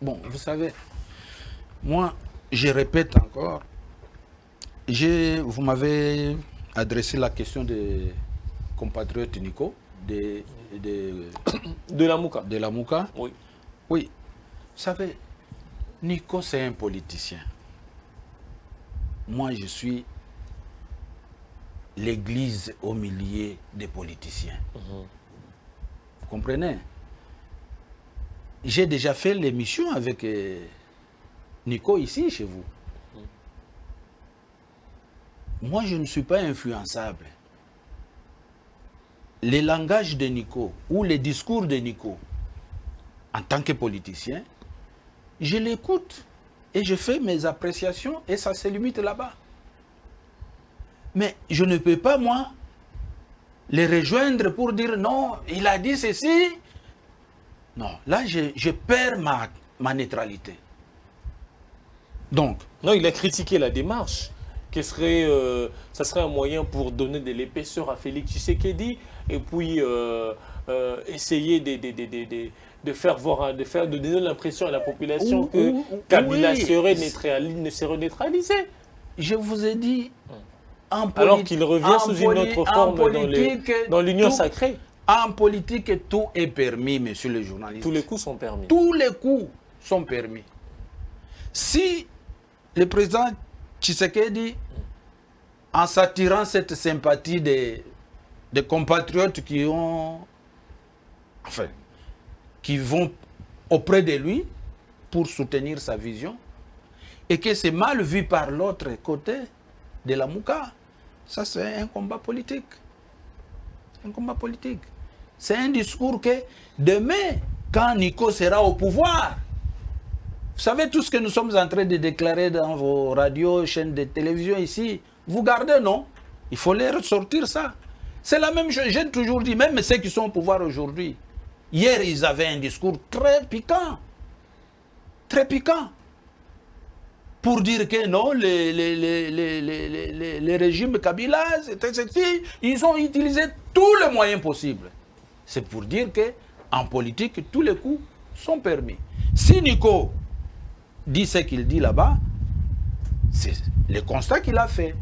Bon, vous savez, moi, je répète encore, vous m'avez adressé la question des compatriotes Nico, de la Mouka. De la Mouka. Oui. Oui. Vous savez, Nico, c'est un politicien. Moi, je suis l'église au milieu des politiciens. Vous comprenez? J'ai déjà fait l'émission avec Nico ici, chez vous. Moi, je ne suis pas influençable. Les langages de Nico ou les discours de Nico, en tant que politicien, je l'écoute et je fais mes appréciations et ça se limite là-bas. Mais je ne peux pas, moi, les rejoindre pour dire non, il a dit ceci. Non, là, je perds ma neutralité. Donc... Non, il a critiqué la démarche. Ça serait un moyen pour donner de l'épaisseur à Félix Tshisekedi et puis essayer de donner l'impression à la population que Kabila serait neutralisé. Je vous ai dit, alors qu'il revient sous une autre forme dans l'union sacrée. En politique, tout est permis, monsieur le journaliste. Tous les coups sont permis. Tous les coups sont permis. Si le président Tshisekedi, en s'attirant cette sympathie des compatriotes qui vont auprès de lui pour soutenir sa vision, et que c'est mal vu par l'autre côté de la Mouka, ça c'est un combat politique. Un combat politique. C'est un discours que demain, quand Nico sera au pouvoir, vous savez tout ce que nous sommes en train de déclarer dans vos radios, chaînes de télévision ici, vous gardez, non? Il faut les ressortir ça. C'est la même chose, j'ai toujours dit, même ceux qui sont au pouvoir aujourd'hui, hier ils avaient un discours très piquant. Très piquant. Pour dire que non, les régimes Kabila, ils ont utilisé tous les moyens possibles. C'est pour dire qu'en politique, tous les coups sont permis. Si Nico dit ce qu'il dit là-bas, c'est le constat qu'il a fait.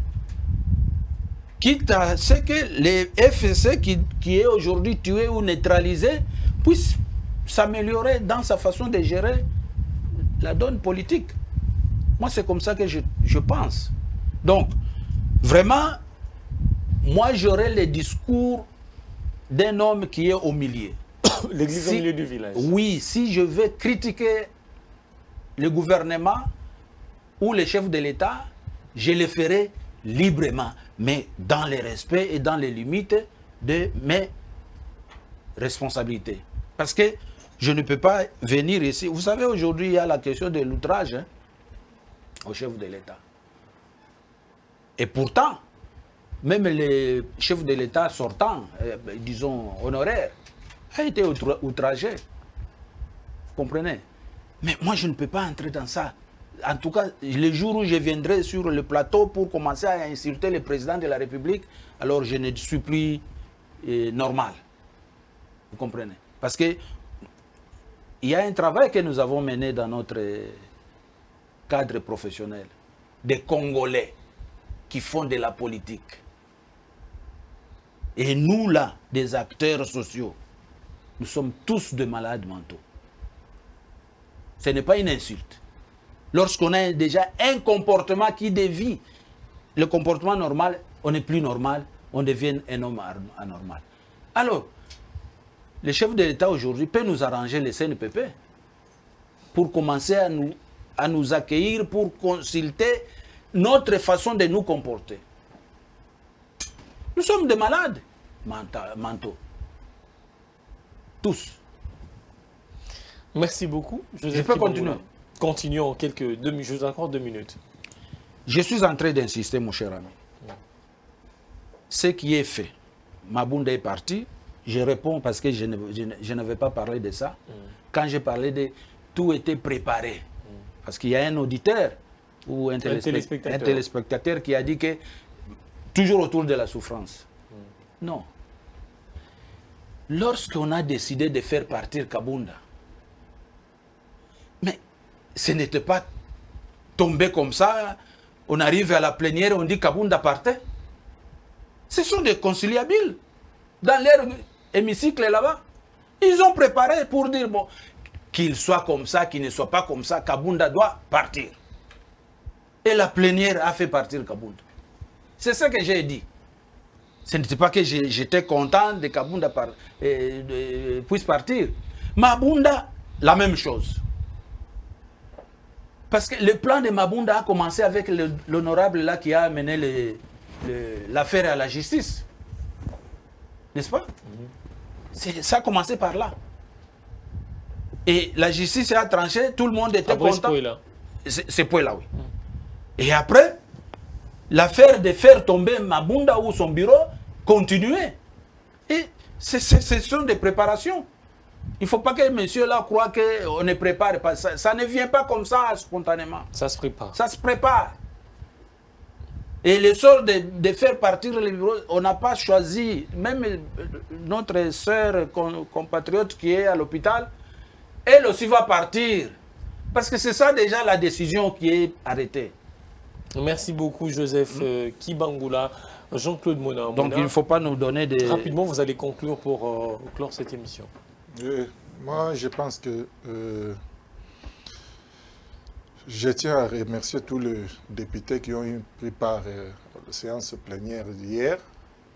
Quitte à ce que les FSC qui est aujourd'hui tué ou neutralisé puissent s'améliorer dans sa façon de gérer la donne politique. Moi, c'est comme ça que je pense. Donc, vraiment, moi, j'aurais le discours d'un homme qui est au milieu. L'église au milieu du village. Oui, si je veux critiquer le gouvernement ou les chefs de l'État, je le ferai librement, mais dans le respect et dans les limites de mes responsabilités. Parce que je ne peux pas venir ici. Vous savez, aujourd'hui, il y a la question de l'outrage au chef de l'État. Et pourtant, même les chefs de l'État sortants, disons honoraires, a été outragé. Vous comprenez? Mais moi, je ne peux pas entrer dans ça. En tout cas, le jour où je viendrai sur le plateau pour commencer à insulter le président de la République, alors je ne suis plus normal. Vous comprenez? Parce que il y a un travail que nous avons mené dans notre cadre professionnel. Des Congolais qui font de la politique. Et nous, là, des acteurs sociaux, nous sommes tous des malades mentaux. Ce n'est pas une insulte. Lorsqu'on a déjà un comportement qui dévie le comportement normal, on n'est plus normal, on devient un homme anormal. Alors, le chef de l'État aujourd'hui peut nous arranger le CNPP pour commencer à nous accueillir, pour consulter notre façon de nous comporter. Nous sommes des malades mentaux. Tous. Merci beaucoup. Je peux continuer. Continuons quelques 2 minutes. Je vous accorde 2 minutes. Je suis en train d'insister, mon cher ami. Ce qui est fait, Mabunda est parti. Je réponds parce que je n'avais pas parlé de ça. Quand j'ai parlé de tout était préparé. Parce qu'il y a un auditeur ou un téléspectateur qui a dit que toujours autour de la souffrance. Non. Lorsqu'on a décidé de faire partir Kabunda, mais ce n'était pas tomber comme ça, on arrive à la plénière, on dit Kabunda partait. Ce sont des conciliables. Dans leur hémicycle là-bas, ils ont préparé pour dire, bon, qu'il soit comme ça, qu'il ne soit pas comme ça, Kabunda doit partir. Et la plénière a fait partir Kabunda. C'est ça que j'ai dit. Ce n'était pas que j'étais content de Kabunda puisse partir. Mabunda, la même chose. Parce que le plan de Mabunda a commencé avec l'honorable là qui a amené l'affaire à la justice. N'est-ce pas? Ça a commencé par là. Et la justice a tranché, tout le monde était content. C'est point là, oui. Et après, l'affaire de faire tomber Mabunda ou son bureau continuait. Et ce sont des préparations. Il ne faut pas que monsieur là croit qu'on ne prépare pas. Ça ne vient pas comme ça spontanément. Ça se prépare. Ça se prépare. Et le sort de faire partir les bureaux, on n'a pas choisi. Même notre sœur compatriote qui est à l'hôpital, elle aussi va partir. Parce que c'est ça déjà la décision qui est arrêtée. Merci beaucoup Joseph Kibangula. Jean-Claude Mona. Donc il ne faut pas nous donner des... Rapidement, vous allez conclure pour clore cette émission. Moi, je pense que je tiens à remercier tous les députés qui ont pris part à la séance plénière d'hier.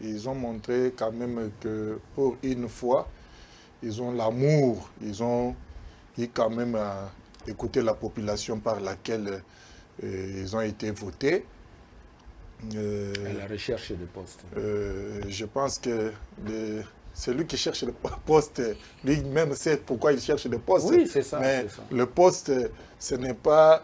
Ils ont montré quand même que pour une fois, ils ont l'amour, ils ont eu quand même à écouter la population par laquelle ils ont été votés. À la recherche de postes. Je pense que celui qui cherche le poste, lui-même sait pourquoi il cherche le poste. Oui, c'est ça. Mais le poste, ce n'est pas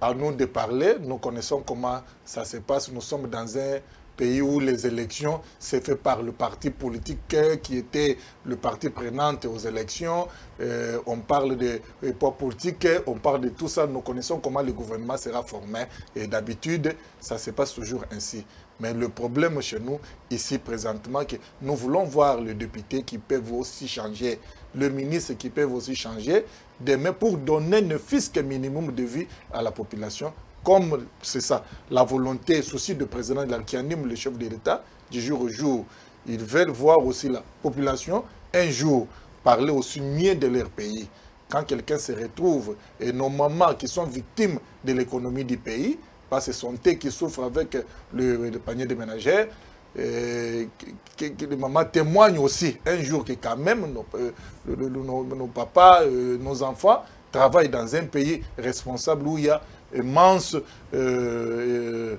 à nous de parler. Nous connaissons comment ça se passe. Nous sommes dans un pays où les élections se fait par le parti politique qui était le parti prenant aux élections. On parle de poids politique, on parle de tout ça. Nous connaissons comment le gouvernement sera formé. Et d'habitude, ça se passe toujours ainsi. Mais le problème chez nous, ici présentement, que nous voulons voir les députés qui peuvent aussi changer, le ministre qui peuvent aussi changer, demain pour donner ne fût-ce que minimum de vie à la population. Comme c'est ça, la volonté, souci du président qui anime le chef de l'État, du jour au jour, ils veulent voir aussi la population un jour parler aussi mieux de leur pays. Quand quelqu'un se retrouve, et nos mamans qui sont victimes de l'économie du pays, parce que ce sont eux qui souffrent avec le panier de ménagères, que les mamans témoignent aussi un jour que quand même nos papas, nos enfants travaillent dans un pays responsable où il y a immense de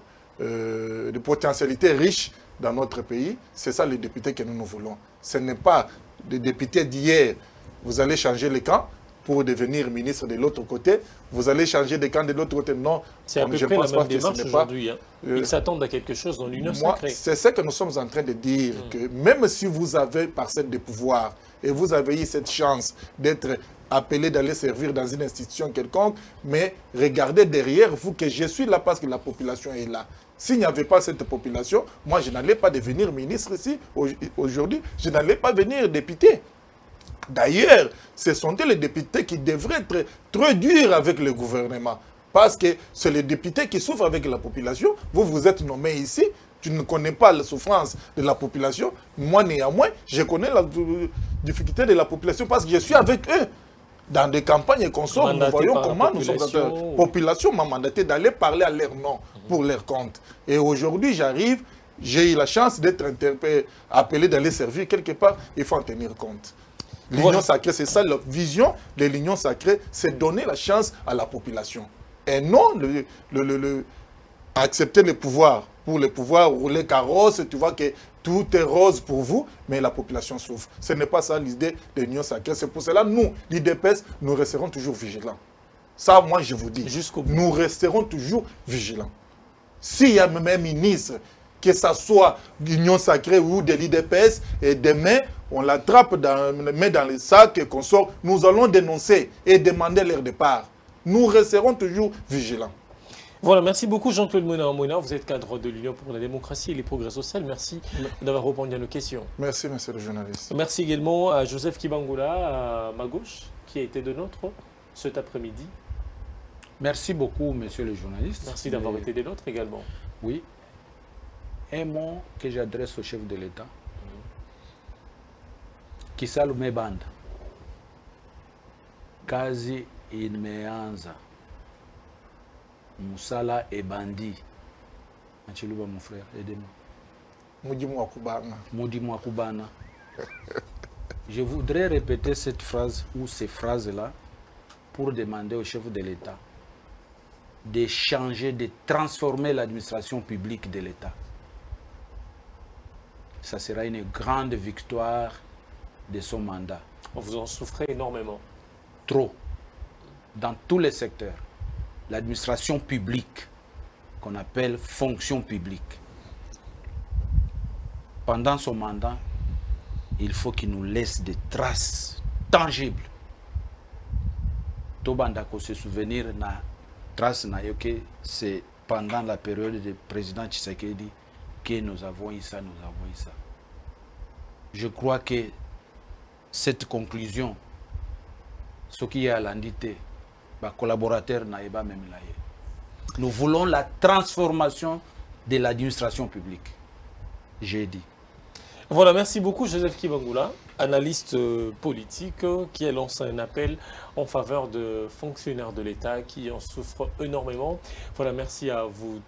potentialités riches dans notre pays. C'est ça les députés que nous voulons. Ce n'est pas des députés d'hier. Vous allez changer les camps pour devenir ministre de l'autre côté. Vous allez changer de camp de l'autre côté. Non, c'est à peu près la même démarche aujourd'hui. Ils s'attendent à quelque chose dans l'union sacrée. C'est ce que nous sommes en train de dire, que même si vous avez parcelle de pouvoir et vous avez eu cette chance d'être appelé d'aller servir dans une institution quelconque, mais regardez derrière vous que je suis là parce que la population est là. S'il n'y avait pas cette population, moi je n'allais pas devenir ministre ici aujourd'hui, je n'allais pas devenir député. D'ailleurs, ce sont les députés qui devraient être très durs avec le gouvernement. Parce que c'est les députés qui souffrent avec la population. Vous, vous êtes nommé ici, tu ne connais pas la souffrance de la population. Moi, néanmoins, je connais la difficulté de la population parce que je suis avec eux. Dans des campagnes qu'on sort, nous voyons comment nous sommes. La population m'a mandaté d'aller parler à leur nom, pour leur compte. Et aujourd'hui, j'arrive, j'ai eu la chance d'être appelé d'aller servir quelque part. Il faut en tenir compte. L'union sacrée, c'est ça, la vision de l'union sacrée, c'est donner la chance à la population. Et non accepter le pouvoir. Pour le pouvoir, rouler carrosse, tu vois que tout est rose pour vous, mais la population souffre. Ce n'est pas ça l'idée de l'union sacrée. C'est pour cela, nous, l'IDPS, nous resterons toujours vigilants. Ça, moi, je vous dis, nous resterons toujours vigilants. S'il y a même un ministre, que ce soit l'union sacrée ou de l'IDPS, et demain, on l'attrape, met dans le sac et qu'on sort, nous allons dénoncer et demander leur départ. Nous resterons toujours vigilants. Voilà, merci beaucoup Jean-Claude Mona. Vous êtes cadre de l'Union pour la démocratie et les progrès sociaux. Merci d'avoir répondu à nos questions. Merci, monsieur le journaliste. Merci également à Joseph Kibangula, à ma gauche, qui a été de nôtre cet après-midi. Merci beaucoup, monsieur le journaliste. Merci d'avoir été des nôtres également. Oui. Un mot que j'adresse au chef de l'État. Kisalume Banda. Kazi imeanza. Musala et Bandi. Anchiluba, mon frère, aidez-moi. Moudi Mwakubana. Je voudrais répéter cette phrase ou ces phrases-là pour demander au chef de l'État de changer, de transformer l'administration publique de l'État. Ça sera une grande victoire de son mandat. Vous en souffrez énormément. Trop. Dans tous les secteurs. L'administration publique, qu'on appelle fonction publique. Pendant son mandat, il faut qu'il nous laisse des traces tangibles. Tobandako se souvenir na trace na yoke, c'est pendant la période du président Tshisekedi que nous avons eu ça, Je crois que cette conclusion, ce qui est à l'indité, collaborateur n'aïba même là. Nous voulons la transformation de l'administration publique. J'ai dit. Voilà, merci beaucoup Joseph Kibangula, analyste politique qui a lancé un appel en faveur de fonctionnaires de l'État qui en souffrent énormément. Voilà, merci à vous.